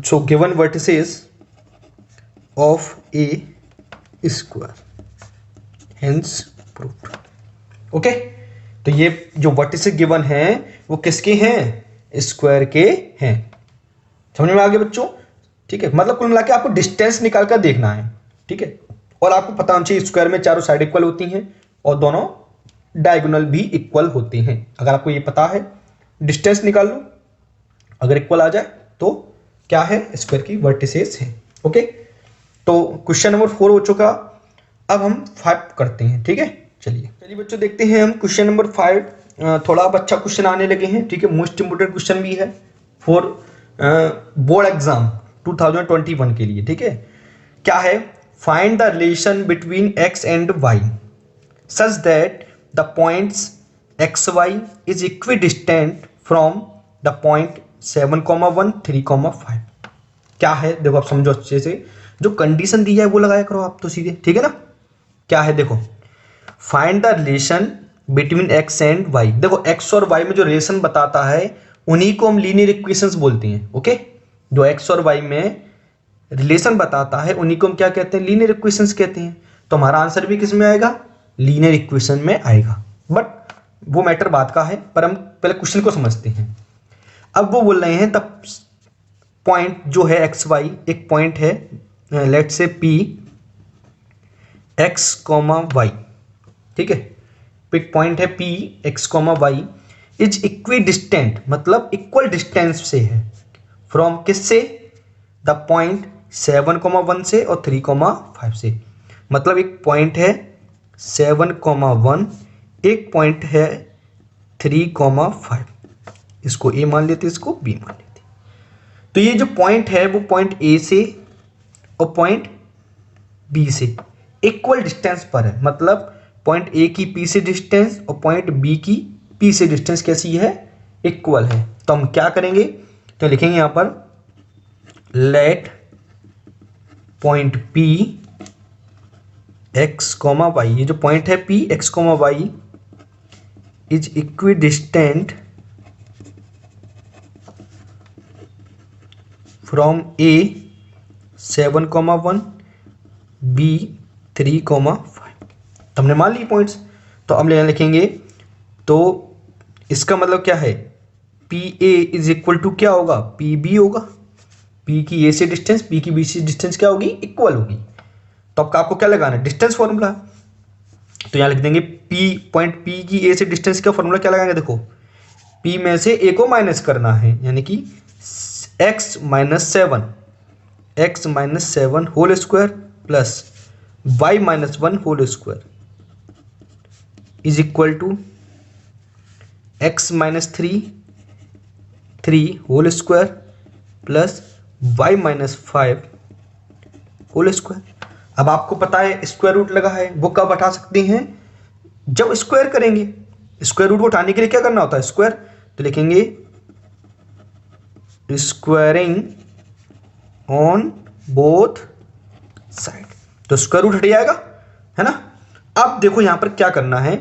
so given vertices of a square hence proved। Okay, तो ये जो vertices given हैं वो किसके हैं, स्क्वायर के हैं। समझ में आ गया बच्चों, ठीक है। मतलब कुल मिला के आपको डिस्टेंस निकाल कर देखना है, ठीक है। और आपको पता होना चाहिए स्क्वायर में चारों साइड इक्वल होती हैं और दोनों डायगोनल भी इक्वल होती हैं। अगर आपको ये पता है डिस्टेंस निकाल लो, अगर इक्वल आ जाए तो क्या है, स्क्वायर की वर्टिसेस है। ओके, तो क्वेश्चन नंबर 4 हो चुका। अब हम 5 करते हैं, ठीक है। चलिए बच्चों देखते हैं हम क्वेश्चन नंबर 5। थोड़ा अब अच्छा क्वेश्चन आने लगे हैं, ठीक है। मोस्ट इंपोर्टेंट क्वेश्चन भी है फॉर बोर्ड एग्जाम 2021 के लिए, ठीक है। क्या है, find the relation between x and y such that the points xy is equidistant from the point 7,1 3,5। क्या है देखो, आप समझो अच्छे से, जो कंडीशन दी है वो लगाया करो आप तो सीधे, ठीक है ना। क्या है देखो, find the relation between x and y। देखो x और y में जो रिलेशन बताता है उन्हीं को हम लीनियर इक्वेशंस बोलते हैं। ओके, जो x और y में रिलेशन बताता है उन्हीं को हम क्या कहते हैं, लीनियर इक्वेशंस कहते हैं। तो हमारा आंसर भी किस में आएगा, लीनियर इक्वेशन में आएगा। बट वो मैटर बात का है, पर हम पहले क्वेश्चन को समझते हैं। अब वो बोल रहे हैं तब पॉइंट जो है एक्स वाई, एक पॉइंट है लेट से P x, y, ठीक है। एक पॉइंट है P x, y is equi distant, मतलब इक्वल डिस्टेंस से है फ्रॉम किससे, द पॉइंट 7,1 से और 3,5 से। मतलब एक पॉइंट है 7,1, एक पॉइंट है 3,5। इसको A मान लेते, इसको B मान लेते। तो ये जो पॉइंट है वो पॉइंट A से और पॉइंट B से इक्वल डिस्टेंस पर है। मतलब पॉइंट A की P से डिस्टेंस और पॉइंट B की P से डिस्टेंस कैसी है, इक्वल है। तो हम क्या करेंगे, तो लिखेंगे यहां पर late point P x, y, ये जो पॉइंट है P x, y is equidistant from A 7,1 B 3,5। तो हमने मान ली पॉइंट्स। तो अब लिखेंगे, तो इसका मतलब क्या है, P A is equal to क्या होगा, पी बी होगा। P की A से डिस्टेंस P की B से डिस्टेंस क्या होगी, इक्वल होगी। तो आपको क्या लगाना है, डिस्टेंस फॉर्मूला। तो यहाँ लिख देंगे पॉइंट P की A से डिस्टेंस का फॉर्मूला क्या लगाएंगे, देखो P में से A को माइनस करना है, यानी कि x minus seven whole square plus y minus one whole square is equal to x minus three whole square plus y minus five whole square. अब आपको पता है स्क्वायर रूट लगा है, वो कब हटा सकते हैं, जब स्क्वायर करेंगे। स्क्वायर रूट को हटाने के लिए क्या करना होता है, स्क्वायर। तो लिखेंगे स्क्वायरिंग ऑन बोथ साइड, तो स्क्वायर रूट हट जाएगा, है ना। अब देखो यहां पर क्या करना है,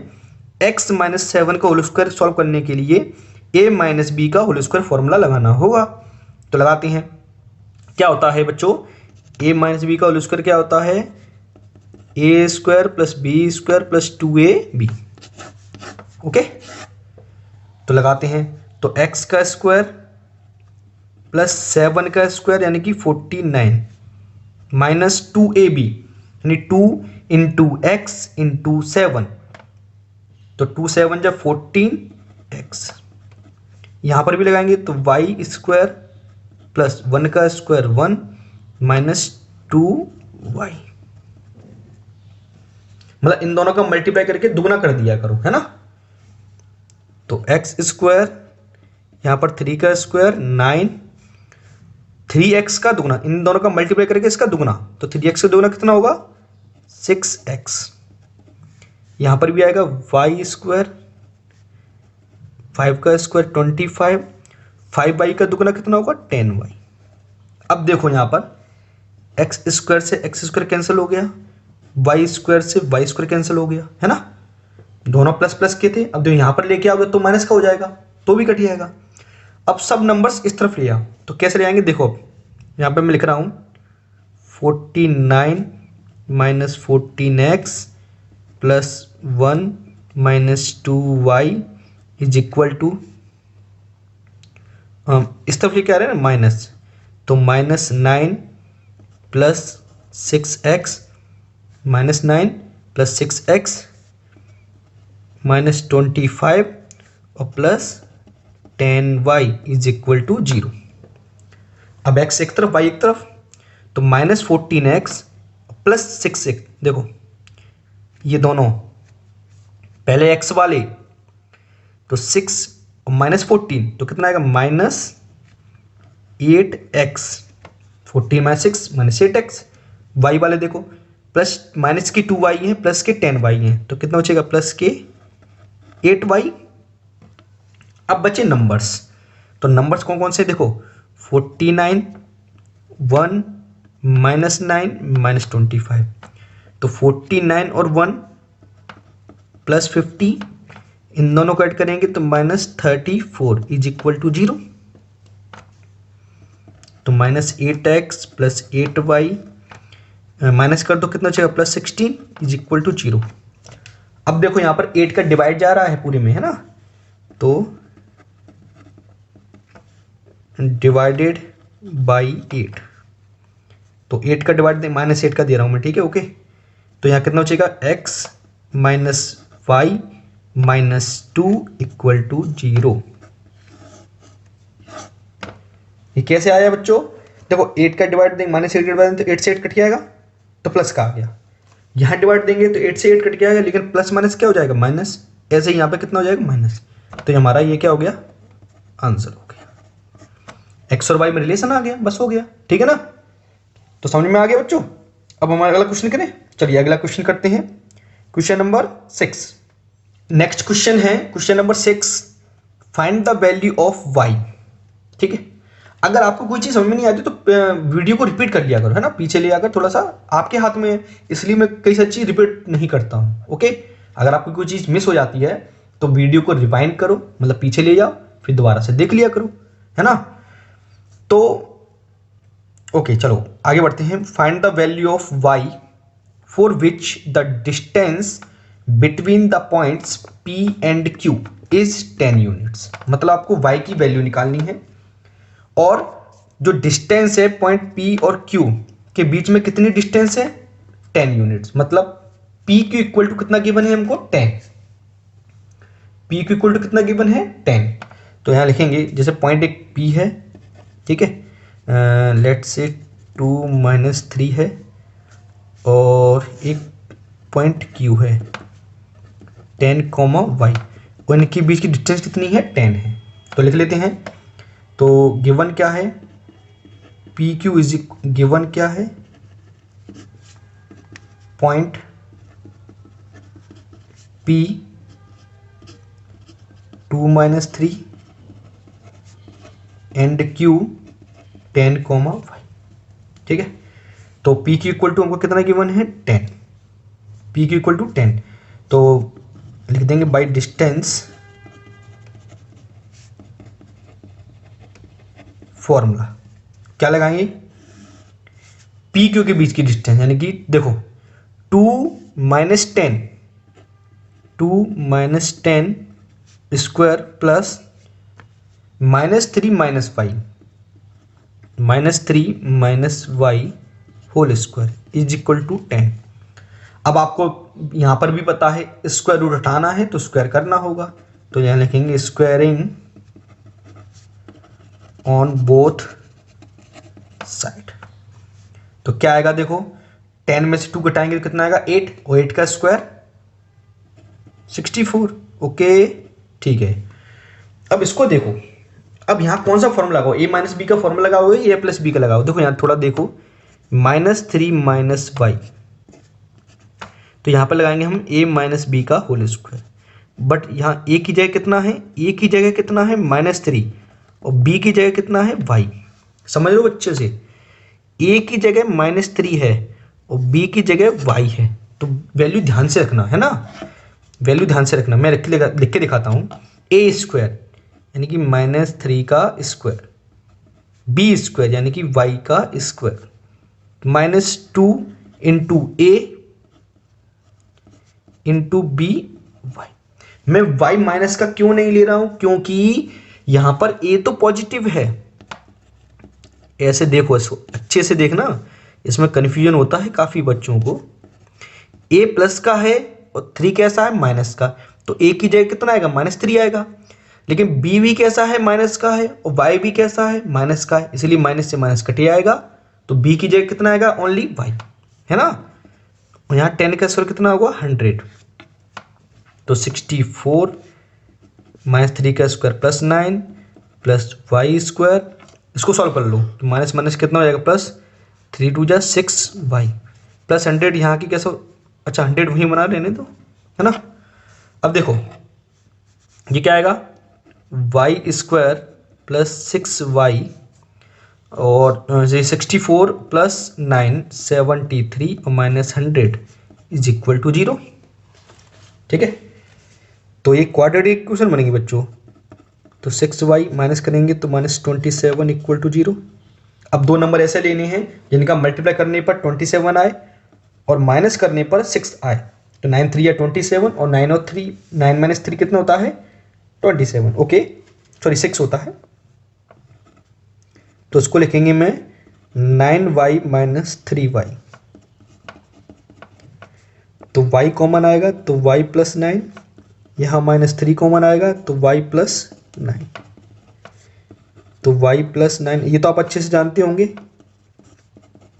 x माइनस सेवन का होल स्क्वायर सॉल्व करने के लिए a माइनस बी का होल स्क्वायर फॉर्मूला लगाना होगा। तो लगाते हैं। क्या होता है बच्चों, a माइनस बी का होल स्क्वायर क्या होता है, a square plus B square plus 2ab। Okay, तो लगाते हैं। तो x का स्क्वायर प्लस 7 का स्क्वायर यानी कि 49 माइनस 2ab यानी 2 इंटू एक्स इंटू 7, तो 2 7 जब 14x। यहां पर भी लगाएंगे तो y स्क्वायर प्लस 1 का स्क्वायर 1 माइनस 2y, मतलब इन दोनों का मल्टीप्लाई करके दुगना कर दिया करो, है ना। तो x स्क्वायर यहां पर 3 का स्क्वायर 9, 3x का दुगना, इन दोनों का मल्टीप्लाई करके इसका दुगना, तो 3x का दुगना कितना होगा 6x। यहां पर भी आएगा y स्क्वायर 5 का स्क्वायर 25, 5y का दुगना कितना होगा 10y। अब देखो यहां पर x स्क्वायर से x स्क्वायर कैंसिल हो गया, y स्क्वायर से y स्क्वायर कैंसिल हो गया, है ना। दोनों प्लस प्लस के थे, अब जो यहां पर लेके आओगे तो माइनस का हो जाएगा, तो भी कट जाएगा। अब सब नंबर्स इस तरफ ले आओ, तो कैसे ले आएंगे, देखो अब यहाँ पे मैं लिख रहा हूँ 49 minus 14x plus 1 minus 2y is equal to, इस तरफ लेके आ रहे हैं ना माइनस, तो minus 9 plus 6x minus 9 plus 6x minus 25 और plus 10y is equal to 0। अब x एक तरफ y एक तरफ, तो माइनस 14x प्लस 6x, देखो ये दोनों पहले x वाले, तो 6 और माइनस 14 तो कितना आएगा minus 8x, 14 minus 6 minus 8x। y वाले देखो प्लस माइनस की 2y है प्लस के 10y है, तो कितना बचेगा प्लस के 8y। अब बचे नंबर्स, तो नंबर्स कौन कौन से, देखो 49 1 माइनस 9 माइनस 25, तो 49 और 1 प्लस 50, इन दोनों को ऐड करेंगे तो माइनस 34 इज इक्वल टू 0। तो minus 8x plus 8y minus कर दो, कितना बचेगा प्लस 16 इज इक्वल टू 0। अब देखो यहां पर 8 का डिवाइड जा रहा है पूरे में, है ना, तो डिवाइडेड बाई 8, तो 8 का डिवाइड माइनस 8 का दे रहा हूं मैं, ठीक है, ओके। तो यहां कितना बचेगा x minus Y minus 2 equal to 0। ये कैसे आया बच्चों, देखो 8 का डिवाइड देंगे माइनस 8 का डिवाइड देंगे तो 8 से 8 कट जाएगा, तो प्लस का आ गया। यहां डिवाइड देंगे तो 8 से 8 कट जाएगा, लेकिन प्लस माइनस क्या हो जाएगा माइनस, ऐसे ही यहां पे कितना हो जाएगा माइनस। तो हमारा ये क्या हो गया, आंसर हो गया, एक्स और वाई में रिलेशन आ गया, बस हो गया, ठीक है ना। तो समझ में आ गया बच्चों। अब हमारा अगला क्वेश्चन करें, चलिए अगला क्वेश्चन करते हैं, क्वेश्चन नंबर 6। नेक्स्ट क्वेश्चन है question number 6, find the value of Y. ठीक है, अगर आपको कोई चीज समझ में नहीं आती तो वीडियो को रिपीट कर लिया करो, है ना, पीछे ले आकर थोड़ा सा आपके हाथ में, इसलिए मैं कई सारी चीज रिपीट नहीं करता हूँ। ओके, अगर आपको कोई चीज मिस हो जाती है तो वीडियो को रिवाइंड करो, मतलब पीछे ले जाओ, फिर दोबारा से देख लिया करो, है ना। तो ओके, चलो आगे बढ़ते हैं। Find the value of Y for which the distance between the points P and Q is 10 units. मतलब आपको y की वैल्यू निकालनी है और जो डिस्टेंस है पॉइंट पी और क्यू के बीच में कितनी डिस्टेंस है 10 यूनिट्स, मतलब पी क्यू इक्वल टू कितना गिवन है हमको 10, पी क्यू इक्वल टू कितना गिवन है 10। तो यहाँ लिखेंगे जैसे पॉइंट एक पी है, ठीक है, लेट से 2-3 है और एक पॉइंट क्यू है 10, और इनके बीच की डिस्टेंस कितनी है 10 है। तो लिख लेते हैं। तो गिवन क्या है, पी क्यू इज गिवन क्या है, पॉइंट पी 2-3 एंड क्यू 10, ठीक है। तो पी क्यू इक्वल टू हमको कितना गिवन है 10, पी क्यू इक्वल टू 10। तो लिख देंगे बाई डिस्टेंस फॉर्मूला क्या लगाएंगे, पी क्यू के बीच की डिस्टेंस, यानी कि देखो 2-10 square plus -3 whole square is equal to 10। अब आपको यहां पर भी पता है स्क्वायर रूट हटाना है तो स्क्वायर करना होगा, तो यहां लिखेंगे स्क्वायरिंग ऑन बोथ साइड। तो क्या आएगा देखो, 10 में से 2 घटाएंगे तो कितना आएगा 8, और 8 का स्क्वायर 64। ओके ठीक है। अब इसको देखो, अब यहाँ कौन सा फॉर्मूला लगाओ, a माइनस बी का फॉर्मूला लगाओ या a प्लस बी का लगाओ। देखो यहाँ थोड़ा देखो, -3 - y, तो यहाँ पर लगाएंगे हम a माइनस बी का होल स्क्वायर। बट यहाँ a की जगह कितना है, a की जगह कितना है -3 और b की जगह कितना है y। समझ लो अच्छे से, a की जगह -3 है और b की जगह y है, तो वैल्यू ध्यान से रखना है ना, वैल्यू ध्यान से रखना। मैं लिख के दिखाता हूँ, a स्क्वायर यानी कि -3 का स्क्वायर, b स्क्वायर यानी कि y का square, -2 into a into B Y. मैं y माइनस का क्यों नहीं ले रहा हूं, क्योंकि यहां पर a तो पॉजिटिव है। ऐसे देखो, इसको अच्छे से देखना, इसमें कंफ्यूजन होता है काफी बच्चों को। a प्लस का है और 3 कैसा है माइनस का, तो a की जगह कितना आएगा -3 आएगा। लेकिन b भी कैसा है माइनस का है और y भी कैसा है माइनस का है, इसलिए माइनस से माइनस कटे आएगा, तो b की जगह कितना आएगा ओनली y, है ना। और यहाँ 10 का स्क्वायर कितना होगा 100, तो 64 -3 का स्क्वायर +9 प्लस y स्क्वायर, इसको सॉल्व कर लो तो माइनस माइनस कितना हो जाएगा +3 × 2 = 6y प्लस 100 यहाँ की कैसे, अच्छा 100 वहीं बना लेने दो, है ना। अब देखो ये क्या आएगा, y स्क्वायर प्लस 6y और 64 + 9 73 और -100 इज इक्वल टू 0, ठीक है। तो ये क्वाड्रेटिक इक्वेशन बनेगी बच्चों। तो 6y माइनस करेंगे तो -27 इक्वल टू 0। अब दो नंबर ऐसे लेने हैं जिनका मल्टीप्लाई करने पर 27 आए और माइनस करने पर 6 आए। तो 9 × 3 = 27 और 9 और 3 9 - 3 कितना होता है 27, ओके सॉरी 6 होता है। तो इसको लिखेंगे मैं 9y - 3y, तो y कॉमन आएगा तो y + 9, यहाँ -3 कॉमन आएगा तो y + 9, तो y + 9 ये तो आप अच्छे से जानते होंगे,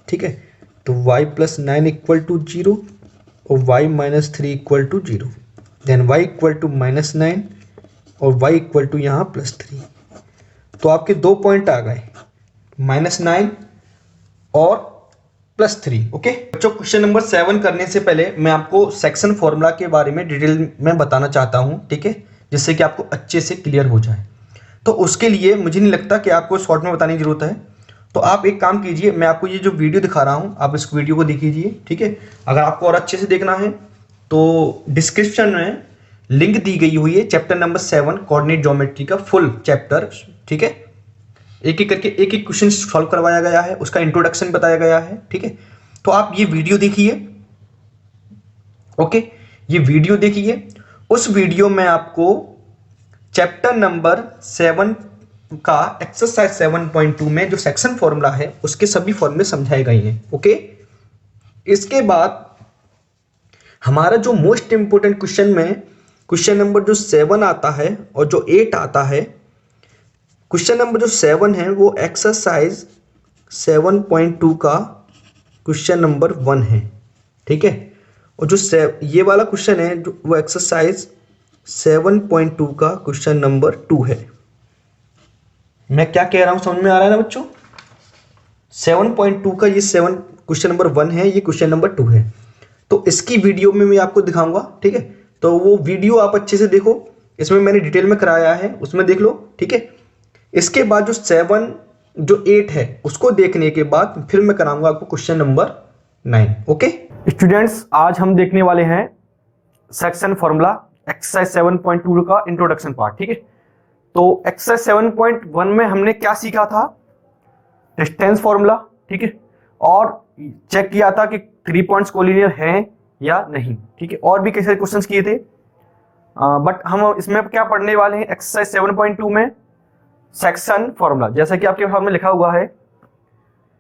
ठीक है। तो y + 9 इक्वल टू 0 और y - 3 equal to 0, then y equal to -9 और y इक्वल टू यहाँ +3। तो आपके 2 पॉइंट आ गए, -9 और +3, ओके बच्चों। क्वेश्चन नंबर 7 करने से पहले मैं आपको सेक्शन फॉर्मूला के बारे में डिटेल में बताना चाहता हूं, ठीक है, जिससे कि आपको अच्छे से क्लियर हो जाए। तो उसके लिए मुझे नहीं लगता कि आपको शॉर्ट में बताने की जरूरत है। तो आप एक काम कीजिए, मैं आपको ये जो वीडियो दिखा रहा हूं आप इस वीडियो को देखिए, ठीक है। अगर आपको और अच्छे से देखना है तो डिस्क्रिप्शन में लिंक दी गई हुई है, चैप्टर नंबर 7 कोऑर्डिनेट ज्योमेट्री का फुल चैप्टर, ठीक है। एक एक करके एक एक क्वेश्चन सॉल्व करवाया गया है, उसका इंट्रोडक्शन बताया गया है, ठीक है। तो आप ये वीडियो देखिए, ओके ये वीडियो देखिए। उस वीडियो में आपको चैप्टर नंबर 7 का एक्सरसाइज 7.2 में जो सेक्शन फॉर्मूला है उसके सभी फॉर्मूले समझाए गए हैं। ओके, इसके बाद हमारा जो मोस्ट इंपोर्टेंट क्वेश्चन में क्वेश्चन नंबर जो 7 आता है और जो 8 आता है, क्वेश्चन नंबर जो 7 है वो एक्सरसाइज 7.2 का क्वेश्चन नंबर 1 है। ठीक है, और जो ये वाला क्वेश्चन है जो वो एक्सरसाइज 7.2 का क्वेश्चन नंबर 2 है। मैं क्या कह रहा हूं समझ में आ रहा है ना बच्चों? 7.2 का ये 7 क्वेश्चन नंबर 1 है, ये क्वेश्चन नंबर 2 है। तो इसकी वीडियो में मैं आपको दिखाऊंगा। ठीक है, तो वो वीडियो आप अच्छे से देखो, इसमें मैंने डिटेल में कराया है, उसमें देख लो। ठीक है, इसके बाद जो 7 जो 8 है उसको देखने के बाद फिर मैं कराऊंगा आपको क्वेश्चन नंबर 9। ओके स्टूडेंट्स, आज हम देखने वाले हैं सेक्शन फॉर्मूला एक्सरसाइज 7.2 का इंट्रोडक्शन पार्ट। ठीक है, तो एक्सरसाइज 7.1 में हमने क्या सीखा था? Distance formula. ठीक है, और चेक किया था कि 3 पॉइंट्स कोलिनियर हैं या नहीं। ठीक है, और भी कई सारे क्वेश्चंस किए थे, बट हम इसमें क्या पढ़ने वाले हैं एक्सरसाइज 7.2 में? सेक्शन फॉर्मूला, जैसा कि आपके फॉर्म में लिखा हुआ है।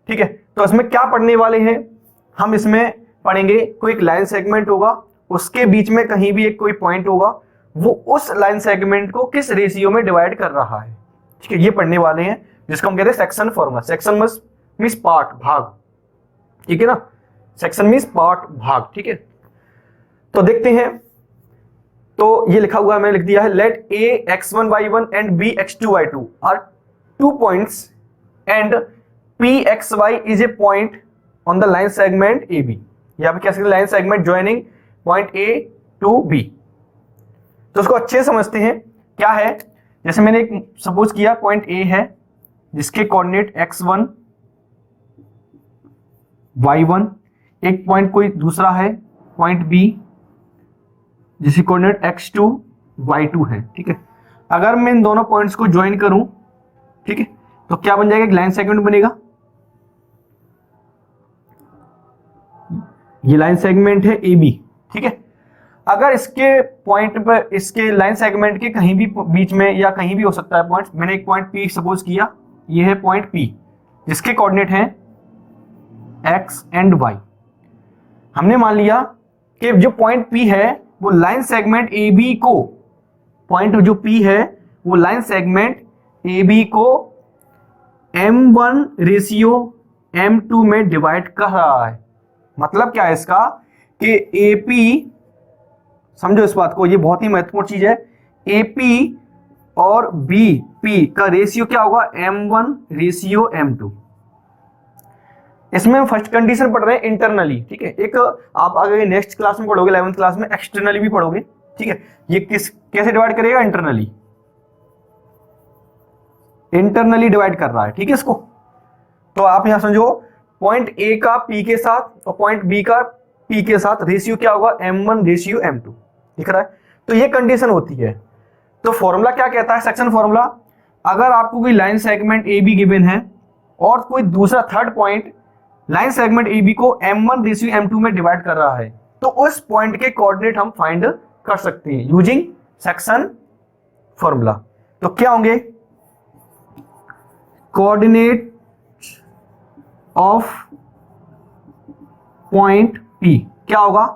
ठीक है, तो इसमें क्या पढ़ने वाले हैं हम? इसमें पढ़ेंगे कोई एक लाइन सेगमेंट होगा, उसके बीच में कहीं भी एक कोई पॉइंट होगा, वो उस लाइन सेगमेंट को किस रेशियो में डिवाइड कर रहा है। ठीक है, ये पढ़ने वाले हैं जिसको हम कहते हैं section formula. Section means part, भाग। ठीक है ना, सेक्शन मींस पार्ट, भाग। ठीक है, तो देखते हैं। तो ये लिखा हुआ है, मैंने लिख दिया है, let A x1 y1 and b x2 y2 are 2 points and p xy is a point on the line segment AB। यहां पे क्या सकते हैं? Line segment joining point A to B। तो उसको अच्छे से समझते हैं क्या है। जैसे मैंने एक सपोज किया पॉइंट A है जिसके कोऑर्डिनेट x1 y1, एक पॉइंट कोई दूसरा है पॉइंट B जिसकी कोऑर्डिनेट x2 y2 है। ठीक है, अगर मैं इन दोनों पॉइंट्स को ज्वाइन करूं, ठीक है, तो क्या बन जाएगा? एक लाइन सेगमेंट बनेगा। ये लाइन सेगमेंट है AB। ठीक है, अगर इसके पॉइंट पर, इसके लाइन सेगमेंट के कहीं भी बीच में या कहीं भी हो सकता है पॉइंट, मैंने एक पॉइंट P सपोज किया, ये है पॉइंट P जिसके कोऑर्डिनेट है x एंड y। हमने मान लिया कि जो पॉइंट P है वो लाइन सेगमेंट AB को, पॉइंट जो P है वो लाइन सेगमेंट AB को M1 रेशियो M2 में डिवाइड कर रहा है। मतलब क्या है इसका कि AP, समझो इस बात को, ये बहुत ही महत्वपूर्ण चीज है। AP और BP का रेशियो क्या होगा? M1 ratio M2। इसमें हम फर्स्ट कंडीशन पढ़ रहे हैं इंटरनली। ठीक है, एक आप आगे नेक्स्ट क्लास में पढ़ोगे 11th क्लास में एक्सटर्नली भी पढ़ोगे। ठीक है, ये कैसे डिवाइड करेगा? इंटरनली, इंटरनली डिवाइड कर रहा है। ठीक है, इसको तो आप यहां समझो, पॉइंट A का P के साथ और पॉइंट B का P के साथ रेशियो क्या होगा? M1 ratio M2। दिख रहा है? तो ये कंडीशन होती है। तो फॉर्मूला क्या कहता है? सेक्शन फॉर्मूला, अगर आपको कोई लाइन सेगमेंट AB गिवन है और कोई दूसरा third point line segment AB को M1 रेशियो M2 में डिवाइड कर रहा है, तो उस पॉइंट के कोऑर्डिनेट हम फाइंड कर सकते हैं यूजिंग सेक्शन फॉर्मूला। तो क्या होंगे? कोऑर्डिनेट ऑफ पॉइंट P क्या होगा?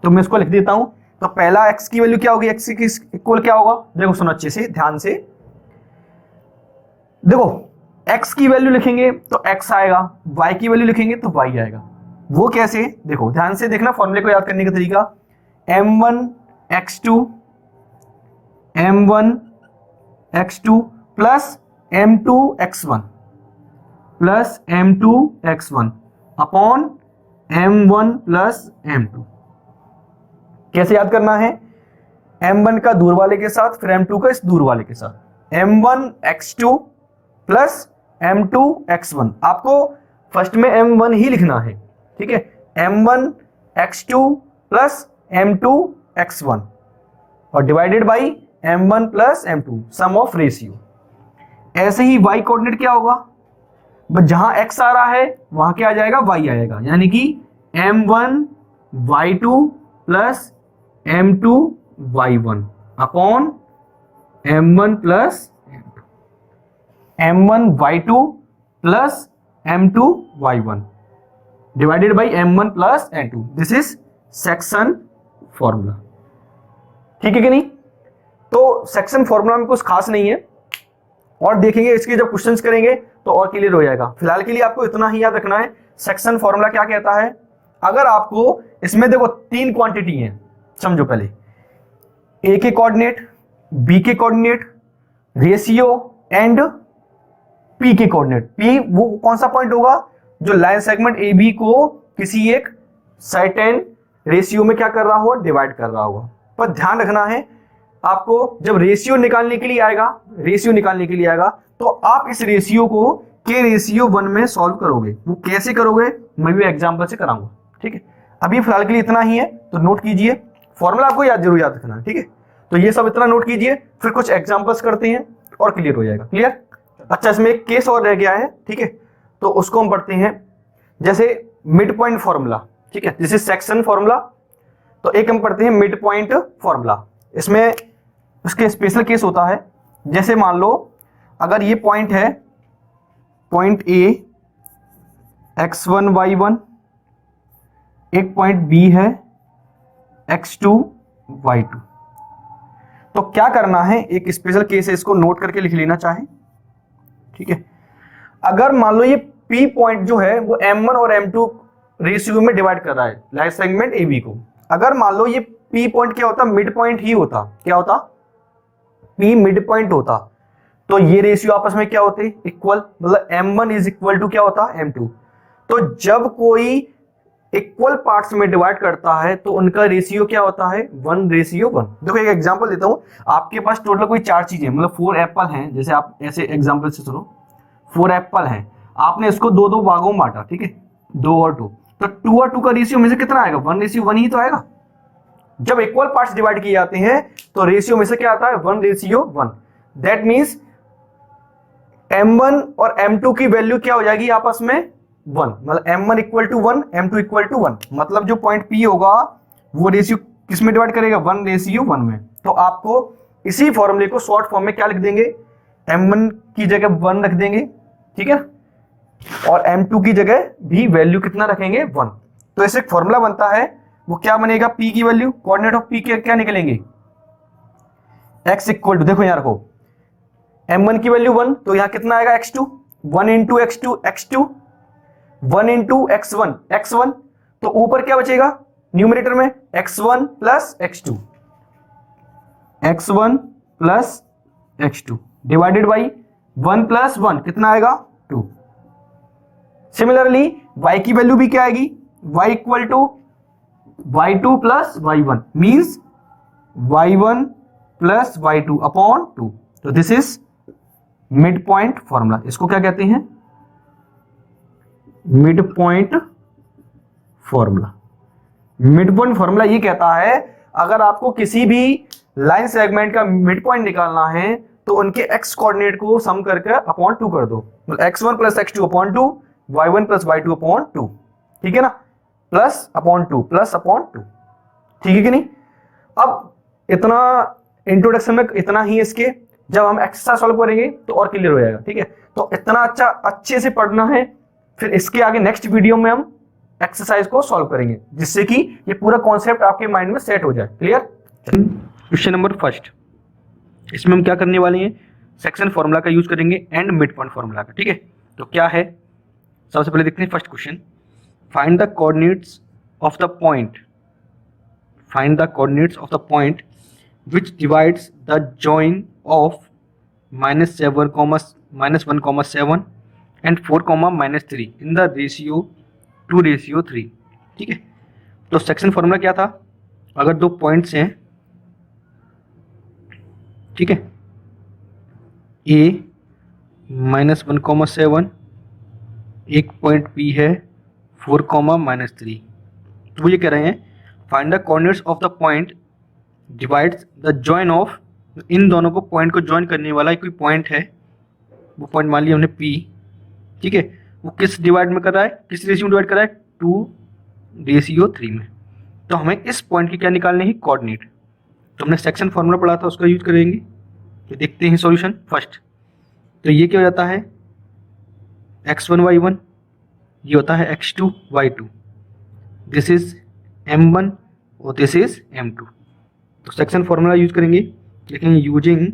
तो मैं इसको लिख देता हूं। तो पहला x की वैल्यू क्या होगी? x की इक्वल क्या होगा? देखो सुनो अच्छे से, ध्यान से देखो, x की वैल्यू लिखेंगे तो x आएगा, y की वैल्यू लिखेंगे तो y आएगा। वो कैसे? देखो ध्यान से देखना, फॉर्मूले को याद करने का तरीका, m1 x2 plus m2 x1 upon m1 plus m2। कैसे याद करना है? m1 का दूर वाले के साथ, फिर m2 का इस दूर वाले के साथ, m1 x2 plus m2 x1। आपको फर्स्ट में m1 ही लिखना है। ठीक है, m1 x2 plus m2 x1 और divided by m1 plus m2, sum of ratio. ऐसे ही y कोऑर्डिनेट क्या होगा? बस जहां x आ रहा है वहां क्या आ जाएगा? y आएगा, यानी कि m1 y2 plus m2 y1 upon m1 plus m2। m1y2 plus m2y1 divided by m1 plus n2। This is section formula. ठीक है कि नहीं? तो सेक्शन फॉर्मूला में कुछ खास नहीं है, और देखेंगे इसके जब क्वेश्चंस करेंगे तो और क्लियर हो जाएगा। फिलहाल के लिए आपको इतना ही याद रखना है, सेक्शन फॉर्मूला क्या कहता है। अगर आपको इसमें देखो 3 क्वांटिटी है, समझो पहले ए के कोऑर्डिनेट, बी के कोऑर्डिनेट, रेशियो एंड पी के कोऑर्डिनेट। पी वो कौन सा पॉइंट होगा जो लाइन सेगमेंट ए बी को किसी एक सर्टेन रेशियो में क्या कर रहा होगा, डिवाइड कर रहा होगा। पर ध्यान रखना है आपको, जब रेशियो निकालने के लिए आएगा तो आप इस रेशियो को के रेशियो 1 में सॉल्व करोगे। वो कैसे करोगे मैं भी एग्जांपल से कराऊंगा। ठीक है, अभी फिलहाल के लिए इतना ही है, तो नोट कीजिए। फॉर्मूला आपको जरूर याद रखना है। ठीक है, तो ये सब इतना नोट कीजिए, फिर कुछ एग्जांपल्स करते हैं और क्लियर हो जाएगा। क्लियर? अच्छा, इसमें एक केस और रह गया है। ठीक है, तो उसको हम पढ़ते हैं, जैसे मिड पॉइंट फॉर्मूला। ठीक है, दिस इज सेक्शन फॉर्मूला। तो एक हम पढ़ते हैं मिड पॉइंट फॉर्मूला। इसमें उसके स्पेशल केस होता है, जैसे मान लो अगर ये पॉइंट है, पॉइंट ए x1 y1, एक पॉइंट बी है x2 y2। तो क्या करना है, एक स्पेशल केस है, इसको नोट करके लिख लेना चाहे। ठीक है, अगर मान लो ये P पॉइंट जो है वो M1 और M2 रेशियो में डिवाइड कर रहा है लाइन सेगमेंट AB को। अगर मान लो ये P पॉइंट क्या होता, मिड पॉइंट ही होता, क्या होता, P मिड पॉइंट होता, तो ये रेशियो आपस में क्या होते, इक्वल। मतलब M1 इज इक्वल टू क्या होता, M2। तो जब कोई इक्वल पार्ट्स में डिवाइड करता है तो उनका रेशियो क्या होता है, 1:1। देखो एक एग्जांपल देता हूं, आपके पास टोटल कोई 4 चीजें, मतलब 4 एप्पल हैं, जैसे आप ऐसे एग्जांपल से सुनो, 4 एप्पल हैं, आपने इसको 2-2 भागों में बांटा। ठीक है, 2 और 2, तो 2 और 2 का रेशियो में से कितना आएगा, 1:1 ही तो आएगा। जब इक्वल पार्ट्स डिवाइड किए जाते हैं तो रेशियो में से क्या आता है, 1:1। दैट मींस M1 और M2 की वैल्यू क्या हो जाएगी आपस में, 1। मतलब M1 equal to 1, M2 equal to 1। मतलब जो पॉइंट P होगा वो रेशियो किस में डिवाइड करेगा, 1:1 में। तो आपको इसी फॉर्मूले को शॉर्ट फॉर्म में क्या लिख देंगे, M1 की जगह 1 रख देंगे। ठीक है, और M2 की जगह भी वैल्यू कितना रखेंगे, 1। तो ऐसे एक फॉर्मूला बनता है, वो क्या बनेगा, P की वैल्यू, कोऑर्डिनेट ऑफ P के क्या निकलेंगे, x इक्वल टू, देखो यहाँ रखो, M1 की वैल्यू 1, तो यहां कितना आएगा, x2, 1 into x2 x2, 1 into x1 x1, तो ऊपर क्या बचेगा न्यूमरेटर में, x1 plus x2, x1 plus x2 divided by 1 plus 1 कितना आएगा, 2। सिमिलरली y की वैल्यू भी क्या आएगी, y equal to y2 plus y1 means y1 plus y2 upon 2। तो this is mid point formula. इसको क्या कहते हैं, mid point formula. Mid point formula ये कहता है अगर आपको किसी भी लाइन सेगमेंट का मिड पॉइंट निकालना है तो उनके एक्स कोऑर्डिनेट को सम करके अपॉन 2 कर दो, मतलब x1 plus x2 upon 2, y1 plus y2 upon 2। ठीक है ना, प्लस अपॉन 2 प्लस अपॉन 2। ठीक है कि नहीं? अब इतना इंट्रोडक्शन में इतना ही इसके, जब हम एक्सरसाइज सॉल्व करेंगे तो और क्लियर हो जाएगा। ठीक है, तो इतना अच्छे से पढ़ना है, फिर इसके आगे नेक्स्ट वीडियो में हम एक्सरसाइज को सॉल्व करेंगे, जिससे कि ये पूरा कॉन्सेप्ट आपके माइंड में सेट हो जाए। क्लियर? क्वेश्चन नंबर फर्स्ट, इसमें हम क्या करने वाले हैं, सेक्शन फॉर्मूला का यूज करेंगे एंड मिड पॉइंट फॉर्मूला का। ठीक है, तो क्या है, सबसे पहले देखते हैं first question, find the coordinates of the point, find the coordinates of the point which divides the join of -7, -1, 7 and 4, -3 in the ratio 2:3। ठीक है, तो सेक्शन फॉर्मूला क्या था, अगर दो पॉइंट्स हैं, ठीक है, A -1, 7, एक पॉइंट P है 4, -3। तो वो ये कह रहे हैं find the coordinates of the point divides the join of, इन दोनों को पॉइंट को ज्वाइन करने वाला कोई पॉइंट है, वो पॉइंट मान लिया हमने P। ठीक है, वो किस डिवाइड में कर रहा है, किस रेशियो में डिवाइड कर रहा है, 2:3 में। तो हमें इस पॉइंट की क्या निकालनी है, कोऑर्डिनेट। तो हमने सेक्शन फॉर्मूला पढ़ा था, उसका यूज करेंगे। तो देखते हैं सॉल्यूशन। फर्स्ट तो ये क्या हो जाता है x1y1, ये होता है x2y2, दिस इज m1 और दिस इज m2। तो सेक्शन फॉर्मूला यूज करेंगे, लिखेंगे यूजिंग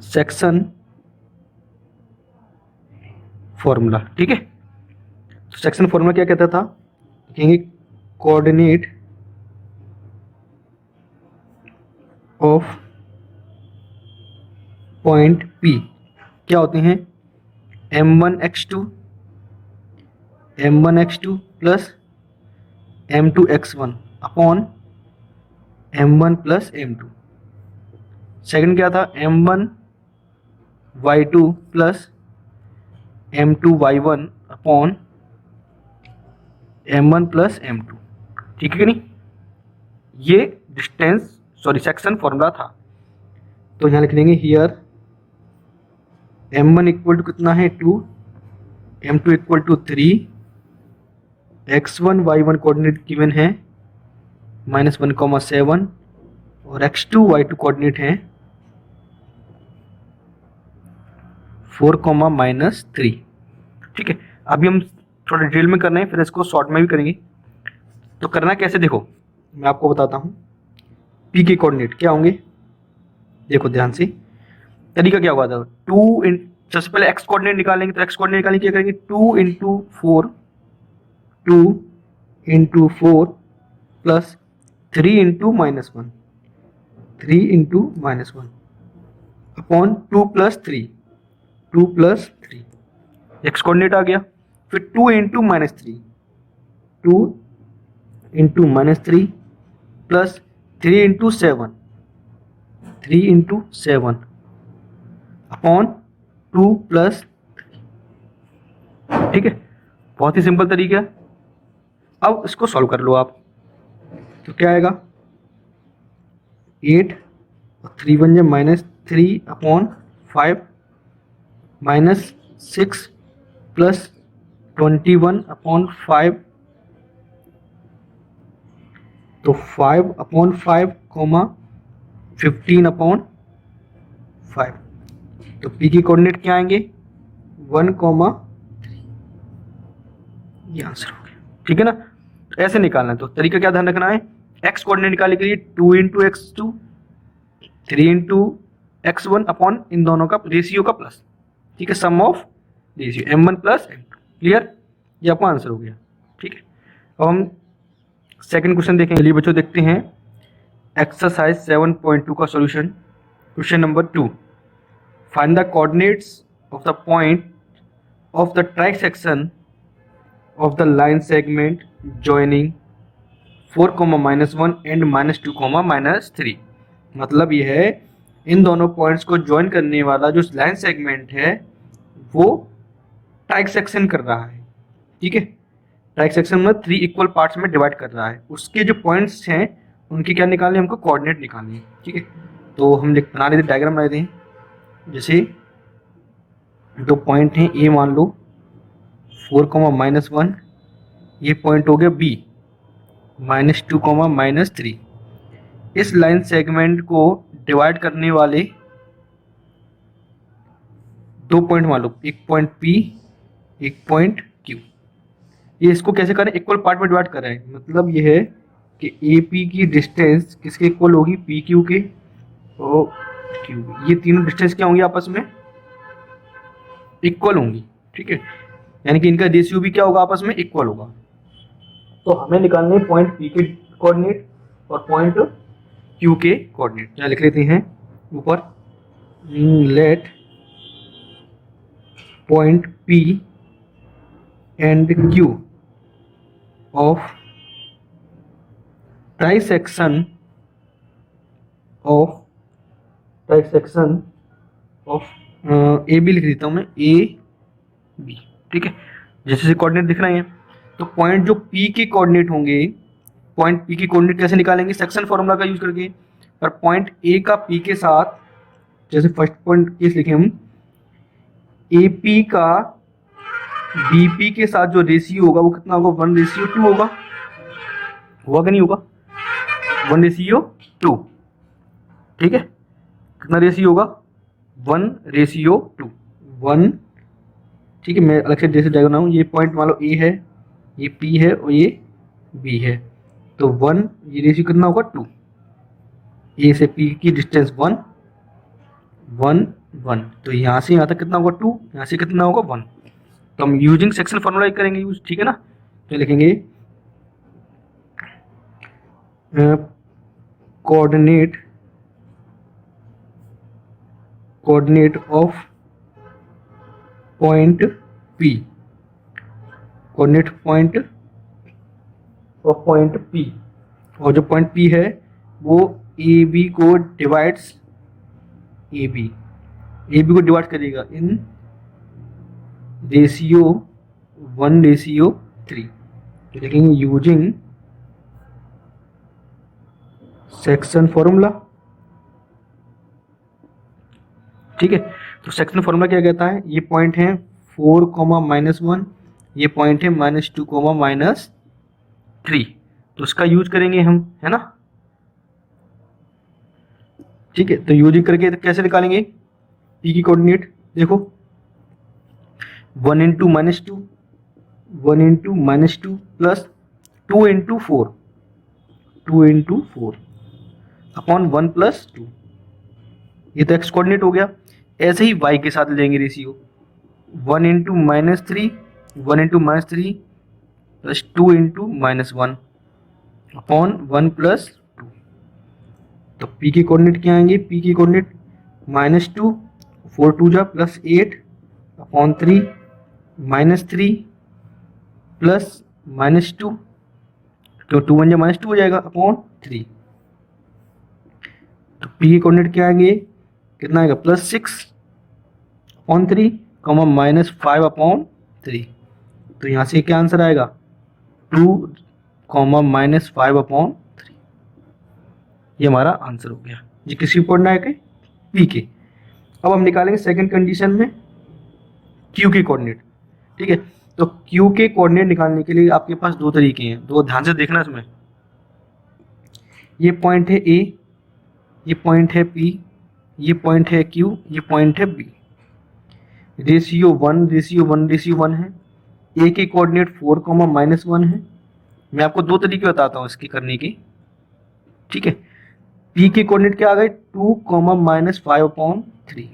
सेक्शन फॉर्मूला। ठीक है, तो सेक्शन फॉर्मूला क्या कहता था, लिखेंगे कोऑर्डिनेट ऑफ पॉइंट P क्या होते हैं, m1x2 plus m2x1 upon m1 plus m2। Second क्या था, m1y2 plus m2y1 upon m1 plus m2। ठीक है कि नहीं, ये सेक्शन फॉर्मूला था। तो यहाँ लिख देंगे हियर m1 इक्वल टू कितना है 2, m2 equal to 3, x1 y1 coordinate given है -1,7 और x2 y2 कोऑर्डिनेट है 4,-3। ठीक है, अभी हम थोड़ा डिटेल में करना है, फिर इसको शॉर्ट में भी करेंगे। तो करना कैसे, देखो मैं आपको बताता हूँ। P के कोऑर्डिनेट क्या होंगे, देखो ध्यान से, तरीका क्या होगा था, सबसे पहले x कोऑर्डिनेट निकालेंगे। तो x कोऑर्डिनेट निकालने क्या करेंगे, 2 into 4 plus 3 into -1 upon 2 plus 3 x coordinate आ गया। फिर 2 into -3 plus 3 into 7 upon 2 plus 3। ठीक है, बहुत ही सिंपल तरीका है। अब इसको सॉल्व कर लो आप, तो क्या आएगा 8 और 3 बन जाए -3 अपॉन 5 -6 प्लस 21 अपॉन 5, तो 5 अपॉन 5 कोमा 15 अपॉन 5। तो P की कोऑर्डिनेट क्या आएंगे 1,3, ये आंसर हो गया। ठीक है ना, तो ऐसे निकालना है। तो तरीका क्या ध्यान रखना है, x कोऑर्डिनेट निकालने के लिए 2 into x2 3 into x1 upon इन दोनों का रेशियो का प्लस। ठीक है, sum of ratio m1 plus m2। Clear, ये आपका आंसर हो गया। ठीक है, अब हम सेकंड क्वेश्चन देखेंगे। चलिए बच्चों देखते हैं एक्सरसाइज 7.2 का solution. Question number 2, find the coordinates of the point of the trisection of the line segment joining 4,-1 and -2,-3। मतलब ये है इन दोनों पॉइंट्स को ज्वाइन करने वाला जो लाइन सेगमेंट है वो ट्राइसेक्शन कर रहा है। ठीक है, ट्राइसेक्शन में 3 इक्वल पार्ट्स में डिवाइड कर रहा है। उसके जो पॉइंट्स हैं उनके क्या निकालने, हमको कोऑर्डिनेट निकालने हैं। ठीक है, तो हम बना लेते, डायग्राम बना लेते हैं। जैसे दो पॉइंट हैं, ए मान लो 4,-1, ये पॉइंट हो गया B -2,-3। इस लाइन सेगमेंट को डिवाइड करने वाले दो पॉइंट मान लो, एक पॉइंट P एक पॉइंट Q। ये इसको कैसे करें, इक्वल पार्ट में डिवाइड कर रहे हैं। मतलब ये है कि AP की डिस्टेंस किसके इक्वल होगी, PQ के और Q। ये तीनों डिस्टेंस क्या होंगी, आपस में इक्वल होंगी। ठीक है, यानी कि इनका रेशियो भी क्या होगा, आपस में इक्वल होगा। तो हमें निकालने पॉइंट P के कोऑर्डिनेट और पॉइंट Q के कोऑर्डिनेट। क्या लिख लेते हैं ऊपर, let point P and Q of trisection of A B लिख देता हूँ मैं, ए बी। ठीक है, जैसे कोऑर्डिनेट दिख रहे हैं। तो पॉइंट जो P के कोऑर्डिनेट होंगे, पॉइंट P के कोऑर्डिनेट कैसे निकालेंगे, सेक्शन फॉर्मूला का यूज करके। पर पॉइंट A का P के साथ, जैसे फर्स्ट पॉइंट केस लिखे हम, AP का BP के साथ जो रेशियो होगा वो कितना होगा, 1:2 होगा। होगा कि नहीं होगा, 1:2। ठीक है, कितना रेशियो होगा, 1:2, 1। ठीक है, मैं अलग से जैसे डायग्राम बनाऊँ, ये पॉइंट मान लो ए है, ये पी है और ये बी है, तो 1, ये रेशियो कितना होगा 2, ए से पी की डिस्टेंस 1 1 1, तो यहाँ से यहाँ तक कितना होगा 2, यहाँ से कितना होगा 1। तो हम यूजिंग सेक्शन फॉर्मूला करेंगे यूज, ठीक है ना। तो लिखेंगे coordinate of point P, coordinate point of point P, और जो पॉइंट पी है वो ए बी को डिवाइड्स, ए बी को डिवाइड करेगा इन रेशियो 1:3। तो लिखेंगे यूजिंग सेक्शन फॉर्मूला। ठीक है, तो सेक्शन फॉर्मूला क्या कहता है, ये पॉइंट है 4, -1, ये पॉइंट है -2, -3, तो उसका यूज करेंगे हम, है ना। ठीक है, तो यूज करके कैसे निकालेंगे पी की कोऑर्डिनेट, देखो 1 × -2, 1 × -2 प्लस 2 × 4, 2 × 4 अपॉन 1 + 2, ये तो एक्स कोऑर्डिनेट हो गया। ऐसे ही वाई के साथ लेंगे रेशियो 1 × -3, 1 × -3 प्लस 2 × -1 अपॉन 1 + 2। तो पी की कोऑर्डिनेट क्या आएंगे, पी की कोऑर्डिनेट -2, 4 × 2 = +8 अपॉन 3, -3 प्लस -2, तो 2 × 1 = -2 हो जाएगा अपॉन 3। तो पी की कोऑर्डिनेट क्या आएंगे, कितना आएगा +6 अपॉन 3, -5 अपॉन 3। तो यहाँ से क्या आंसर आएगा 2, -5 अपॉन 3, ये हमारा आंसर हो गया। ये किसी पॉइंट आएगा पी के। अब हम निकालेंगे सेकंड कंडीशन में क्यू के कोऑर्डिनेट। ठीक है, तो क्यू के कोऑर्डिनेट निकालने के लिए आपके पास दो तरीके हैं, दो ध्यान से देखना इसमें। ये पॉइंट है ए, ये पॉइंट है पी, ये पॉइंट है क्यू, ये पॉइंट है बी। रेशियो 1:1 है। ए के कोऑर्डिनेट 4, -1 है। मैं आपको दो तरीके बताता हूँ इसके करने के। ठीक है, पी के कोऑर्डिनेट क्या आ गए 2, -5 अपॉन 3।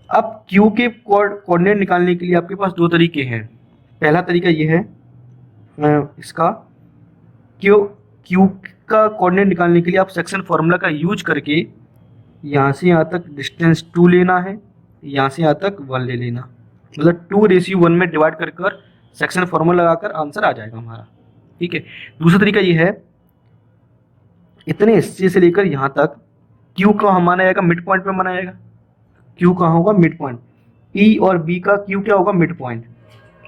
अब क्यू के कोऑर्डिनेट निकालने के लिए आपके पास दो तरीके हैं। पहला तरीका ये है इसका, क्यू का कोऑर्डिनेट निकालने के लिए आप सेक्शन फॉर्मूला का यूज करके यहाँ से यहाँ तक डिस्टेंस 2 लेना है, यहाँ से यहाँ तक 1 ले लेना, मतलब 2:1 में डिवाइड कर सेक्शन फॉर्मूला लगाकर आंसर आ जाएगा हमारा। ठीक है, दूसरा तरीका ये है, इतने हिस्से से लेकर यहाँ तक क्यू का माना जाएगा मिड पॉइंट पे माना जाएगा। क्यू कहाँ होगा, मिड पॉइंट। पी और बी का क्यू क्या होगा, मिड पॉइंट।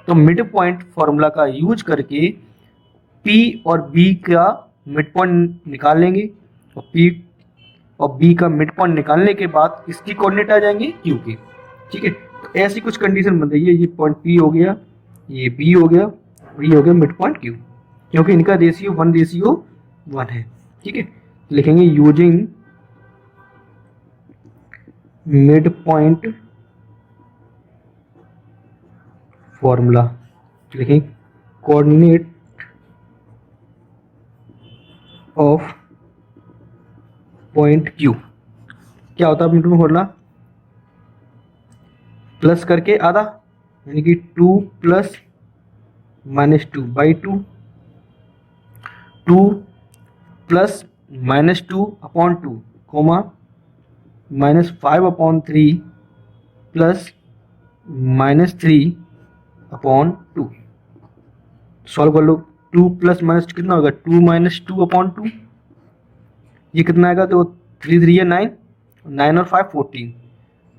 तो मिड पॉइंट फॉर्मूला का यूज करके पी और बी का मिड पॉइंट निकाल लेंगे, और पी और बी का मिड पॉइंट निकालने के बाद इसकी कोऑर्डिनेट आ जाएंगे क्यू के। ठीक है, तो ऐसी कुछ कंडीशन बन रही है, ये पॉइंट पी हो गया, ये बी हो गया, और ये हो गया मिड पॉइंट क्यू, क्योंकि इनका रेशियो 1:1 है। ठीक है, लिखेंगे यूजिंग मिड पॉइंट फॉर्मूला, लिखेंगे कोऑर्डिनेट ऑफ पॉइंट क्यू। क्या होता है मिड पॉइंट फॉर्मूला, प्लस करके आधा, यानी कि 2 + -2/2, 2 + -2 upon 2, -5 upon 3 plus -3 upon 2। Solve कर लो, 2 + -2 कितना होगा, 2 - 2 अपॉन 2, ये कितना आएगा, तो 3 3 है 9, 9 और 5 14,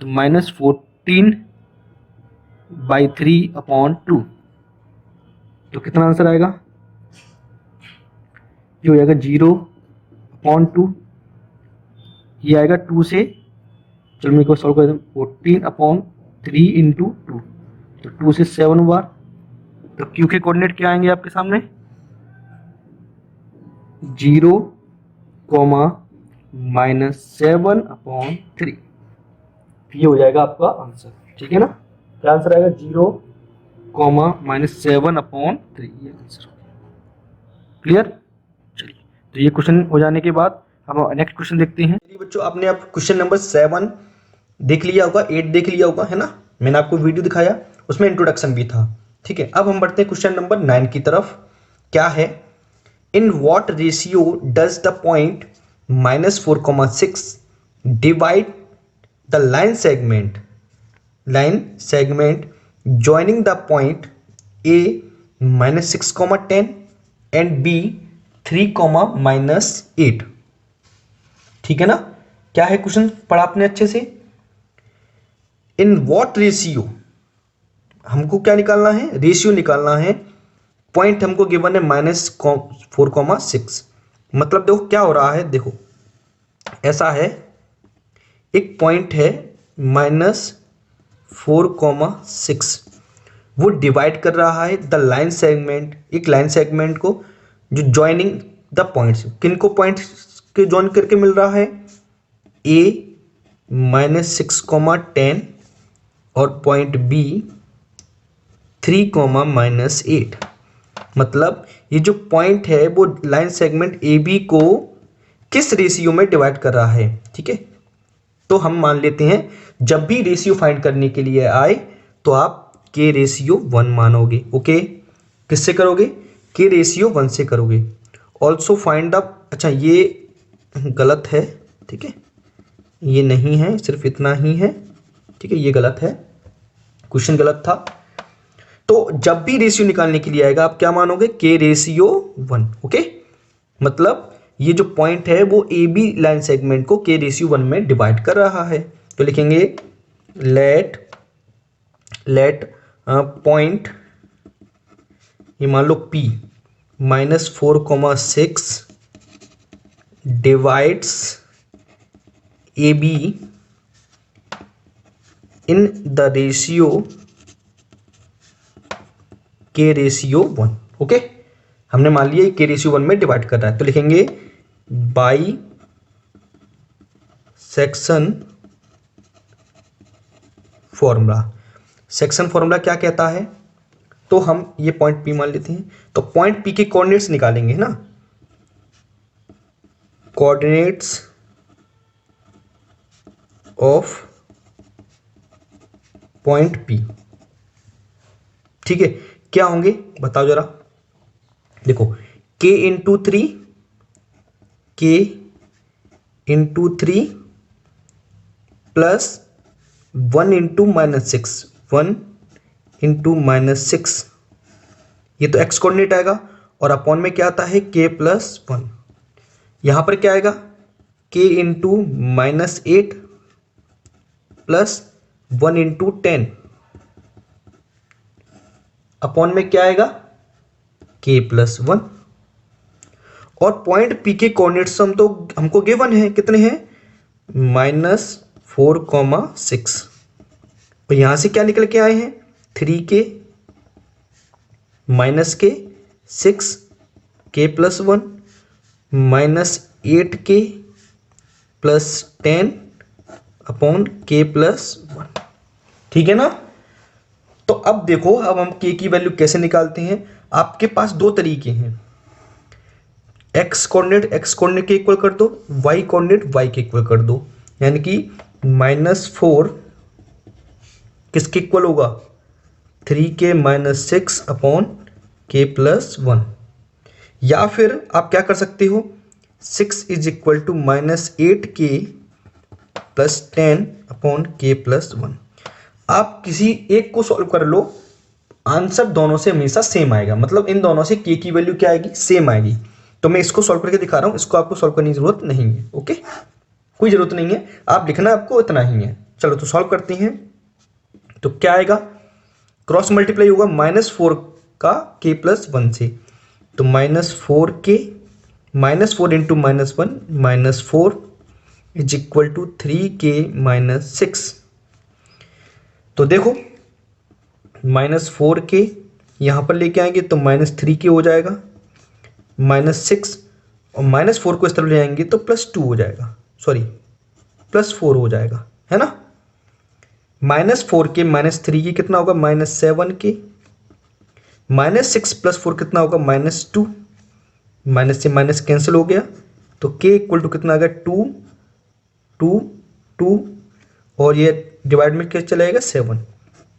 तो -14/3 अपॉन 2, तो कितना आंसर आएगा, ये हो जाएगा 0/2, ये आएगा 2 से, चलो मेरे को सॉल्व कर दें, 14/3 × 2, तो 2 से 7 बार। तो क्यू के कोऑर्डिनेट क्या आएंगे आपके सामने, 0, -7/3, ये हो जाएगा आपका आंसर। ठीक है ना, क्या आंसर आएगा? 0, -7/3, ये आंसर। क्लियर? चलिए, तो ये क्वेश्चन हो जाने के बाद हम नेक्स्ट क्वेश्चन देखते हैं। चलिए बच्चों, आपने अब क्वेश्चन नंबर 7 देख लिया होगा, 8 देख लिया होगा, है ना? मैंने आपको वीडियो दिखाया, उसमें इंट्रोडक्शन भी था। ठीक है, अब हम बढ़ते हैं क्वेश्चन नंबर 9 की तरफ। क्या है? In what ratio does the point -4,6 divide the line segment joining the point A -6,10 and B 3,-8। ठीक है ना? क्या है क्वेश्चन? पढ़ा आपने अच्छे से? इन व्हाट रेशियो, हमको क्या निकालना है? रेशियो निकालना है। पॉइंट हमको गिवन है -4,6। मतलब देखो क्या हो रहा है, देखो ऐसा है, एक पॉइंट है -4,6, वो डिवाइड कर रहा है द लाइन सेगमेंट, एक लाइन सेगमेंट को, जो ज्वाइनिंग द पॉइंट्स, किन को पॉइंट्स के ज्वाइन करके मिल रहा है? A -6,10 और पॉइंट B 3,-8। मतलब ये जो पॉइंट है वो लाइन सेगमेंट AB को किस रेशियो में डिवाइड कर रहा है? ठीक है, तो हम मान लेते हैं जब भी रेशियो फाइंड करने के लिए आए तो आप K रेशियो 1 मानोगे। ओके, किससे करोगे? K रेशियो 1 से करोगे। ऑल्सो फाइंड द, अच्छा ये गलत है, ठीक है, ये नहीं है, सिर्फ इतना ही है। ठीक है, ये गलत है, क्वेश्चन गलत था। तो जब भी रेशियो निकालने के लिए आएगा आप क्या मानोगे? K ratio 1। ओके, मतलब ये जो पॉइंट है वो AB लाइन सेगमेंट को K रेशियो 1 में डिवाइड कर रहा है। तो लिखेंगे लेट पॉइंट, ये मान लो P -4,6 divides AB in the ratio K ratio 1। Okay, हमने मान लिया K रेशियो 1 में डिवाइड कर रहा है, तो लिखेंगे by section formula. Section formula क्या कहता है? तो हम ये पॉइंट P मान लेते हैं, तो पॉइंट P के कोऑर्डिनेट्स निकालेंगे, है ना? कोऑर्डिनेट्स ऑफ पॉइंट P, ठीक है, क्या होंगे बताओ जरा। देखो K into 3, K into 3 plus 1 into -6, 1 into -6, ये तो एक्स कोऑर्डिनेट आएगा, और अपॉन में क्या आता है? K plus 1। यहां पर क्या आएगा? K into -8 plus 1 into 10, upon में क्या आएगा? K plus 1। और पॉइंट P के कोऑर्डिनेट्स हमको गिवन है, कितने हैं? -4,6। और यहां से क्या निकल के आए हैं? 3K -K 6K plus 1 -8K plus 10 upon K plus 1। ठीक है ना? तो अब देखो, अब हम K की वैल्यू कैसे निकालते हैं। आपके पास दो तरीके हैं, x कोऑर्डिनेट के इक्वल कर दो, y कोऑर्डिनेट y के इक्वल कर दो, यानी कि -4 किसके इक्वल होगा? 3K -6 upon K plus 1। या फिर आप क्या कर सकते हो, 6 is equal to -8K plus 10 upon K plus 1। आप किसी एक को सॉल्व कर लो, आंसर दोनों से हमेशा सेम आएगा, मतलब इन दोनों से K की वैल्यू क्या आएगी? सेम आएगी। तो मैं इसको सॉल्व करके दिखा रहा हूं, इसको आपको सॉल्व करने की जरूरत नहीं है। ओके, कोई जरूरत नहीं है, आप लिखना आपको इतना ही है। चलो तो सॉल्व करते हैं। तो क्या आएगा? क्रॉस मल्टीप्लाई होगा -4 का K प्लस 1 से, तो -4K -4 into -1 -4 is equal to 3K -6। तो देखो -4K यहां पर लेके आएंगे तो -3K हो जाएगा, -6 और -4 को इस तरफ ले आएंगे तो +2 हो जाएगा। सॉरी +4 हो जाएगा, है ना। -4 के -3 के कितना होगा, -7 के, -6 + 4 कितना होगा, -2, माइनस से माइनस कैंसिल हो गया, तो k इक्वल टू कितना आ गया, 2 2 2, और ये डिवाइड में क्या चला जाएगा, 7,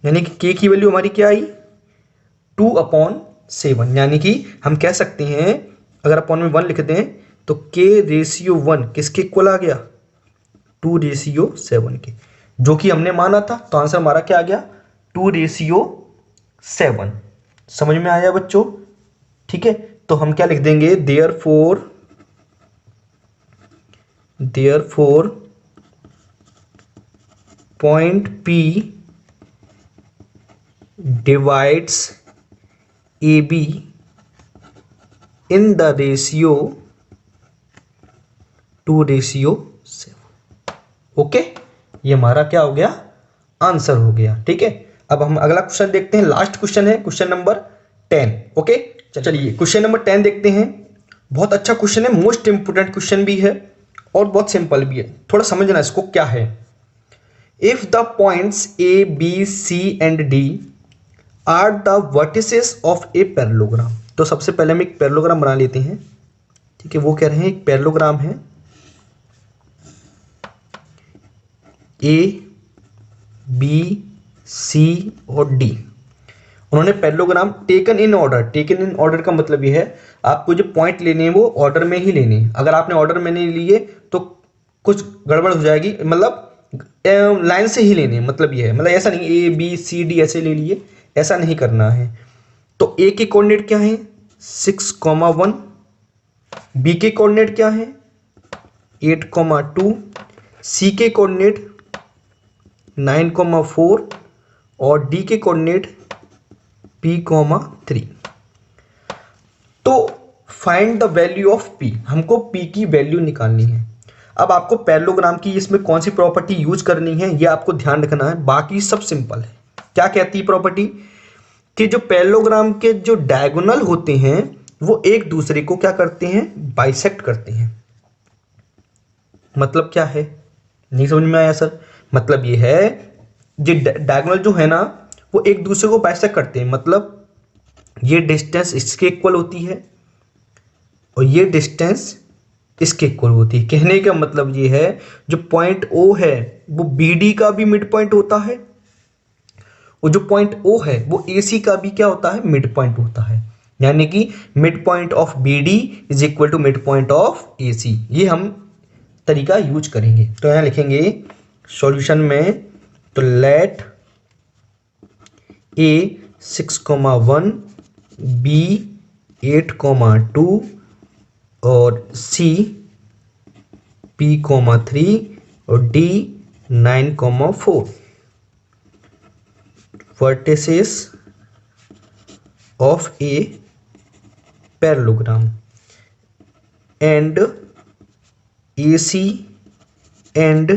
यानी कि k की वैल्यू हमारी क्या आई, 2/7, यानी कि हम कह सकते हैं अगर अपॉन में 1 लिख दें तो k/1 किसके इक्वल आ गया, 2/7 के, जो कि हमने माना था। तो आंसर हमारा क्या आ गया, 2/7। समझ में आया बच्चों, ठीक है। तो हम क्या लिख देंगे, therefore point P divides AB in the ratio 2/7। Okay, ये हमारा क्या हो गया, आंसर हो गया, ठीक है। अब हम अगला क्वेश्चन देखते हैं, लास्ट क्वेश्चन है क्वेश्चन नंबर 10। ओके, चलिए क्वेश्चन नंबर 10 देखते हैं। बहुत अच्छा क्वेश्चन है, मोस्ट इंपोर्टेंट क्वेश्चन भी है और बहुत सिंपल भी है, थोड़ा समझना इसको क्या है। If the points A B C and D are the vertices of a parallelogram. तो सबसे पहले हम एक पैरेललोग्राम बना लेते हैं, ठीक है। वो कह रहे हैं एक पैरेललोग्राम है A B C और D। उन्होंने पैरेललोग्राम टेकन इन ऑर्डर का मतलब ये है आपको जो पॉइंट लेने हैं वो ऑर्डर में ही लेने हैं। अगर आपने ऑर्डर में नहीं लिए तो कुछ गड़बड़ हो जाएगी, मतलब लाइन से ही लेने, मतलब ये है, मतलब ऐसा नहीं A B C D ऐसे ले लिए, ऐसा नहीं करना है। तो A के कोऑर्डिनेट क्या है, 6,1, B के कोऑर्डिनेट क्या है, 8,2, C के कोऑर्डिनेट 9,4 और D के कोऑर्डिनेट P,3। तो find the value of P, हमको P की वैल्यू निकालनी है। अब आपको पैरेललोग्राम की इसमें कौन सी प्रॉपर्टी यूज करनी है ये आपको ध्यान रखना है, बाकी सब सिंपल है। क्या कहती है प्रॉपर्टी, कि जो पैरेललोग्राम के जो डायगोनल होते हैं वो एक दूसरे को क्या करते हैं, बाइसेक्ट करते हैं। मतलब क्या है, नहीं समझ में आया सर। मतलब ये है ये डायगोनल जो है ना वो एक दूसरे को बाइसेक्ट करते हैं, मतलब ये डिस्टेंस इसके इक्वल होती है और ये डिस्टेंस इसके इक्वल होती है। कहने का मतलब ये है जो पॉइंट O है वो BD का भी मिड पॉइंट होता है, और जो पॉइंट O है वो AC का भी क्या होता है, मिड पॉइंट होता है। यानी कि mid point of BD is equal to mid point of AC। ये हम तरीका यूज करेंगे। तो यहां लिखेंगे सॉल्यूशन में, तो लेट A 6,1, B 8,2 और C P,3 और D 9,4 vertices of a parallelogram and AC and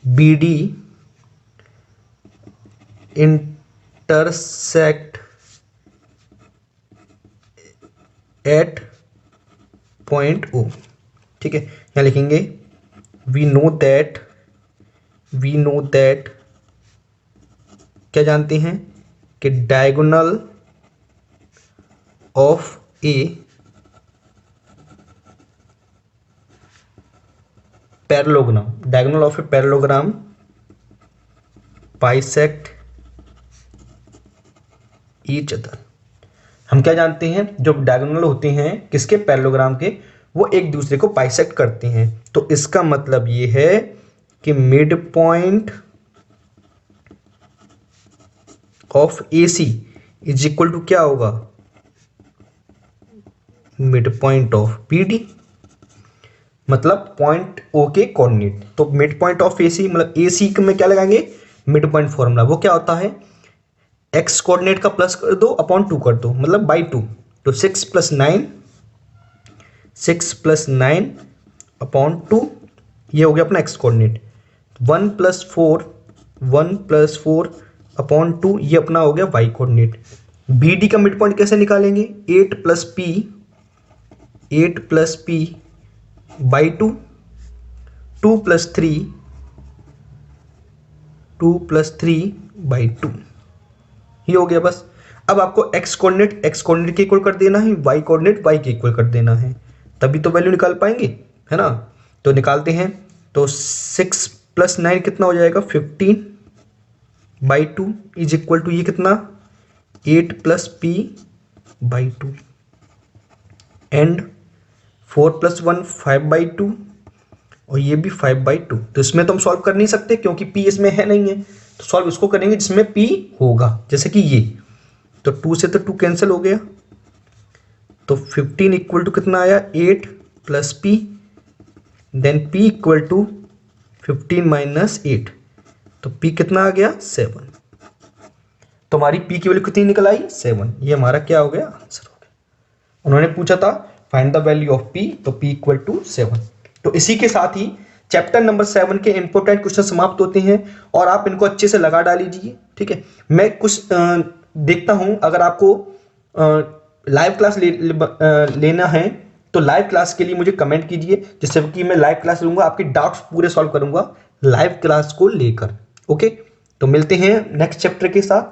BD intersect at point O। ठीक है, यहाँ लिखेंगे we know that क्या जानते हैं कि diagonal of a parallelogram bisect each other. हम क्या जानते हैं, जो डायगोनल होते हैं किसके, पैरेललोग्राम के, वो एक दूसरे को बाइसेक्ट करते हैं। तो इसका मतलब ये है कि mid point of AC is equal to क्या होगा, मिड पॉइंट ऑफ BD, मतलब पॉइंट O के कोऑर्डिनेट। तो मिड पॉइंट ऑफ AC मतलब AC में क्या लगाएंगे, मिड पॉइंट फॉर्मूला। वो क्या होता है, x कोऑर्डिनेट का प्लस कर दो अपॉन 2 कर दो, मतलब बाई 2। तो 6 + 9 अपॉन 2, ये हो गया अपना x कोऑर्डिनेट। 1 + 4 अपॉन 2, ये अपना हो गया y कोऑर्डिनेट। BD का मिड पॉइंट कैसे निकालेंगे, 8 + P बाई 2 2 + 3/2 ये हो गया बस। अब आपको x कोऑर्डिनेट के इक्वल कर देना है, y कोऑर्डिनेट y के इक्वल कर देना है, तभी तो वैल्यू निकाल पाएंगे, है ना। तो निकालते हैं। तो 6 + 9 कितना हो जाएगा 15/2 इज इक्वल टू ये कितना 8 + p/2 एंड 4 + 1 5/2 और ये भी 5/2। तो इसमें तो हम सॉल्व कर नहीं सकते क्योंकि p इसमें है नहीं है, तो सॉल्व इसको करेंगे जिसमें p होगा, जैसे कि ये। तो 2 से तो 2 कैंसिल हो गया, तो 15 इक्वल टू कितना आया 8 + p, then p equal to 15 - 8, तो p कितना आ गया 7। तो हमारी p की वैल्यू कितनी निकल आई 7। ये हमारा क्या हो गया आंसर हो गया। उन्होंने पूछा था find the value of p, तो p इक्वल टू 7। तो इसी के साथ ही चैप्टर नंबर 7 के इंपॉर्टेंट क्वेश्चन समाप्त होते हैं और आप इनको अच्छे से लगा डालीजिए, ठीक है। मैं कुछ देखता हूं, अगर आपको लाइव क्लास लेना है तो लाइव क्लास के लिए मुझे कमेंट कीजिए, जिससे कि मैं लाइव क्लास लूंगा, आपके डाउट्स पूरे सॉल्व करूंगा लाइव क्लास को लेकर। ओके, तो मिलते हैं नेक्स्ट चैप्टर के साथ।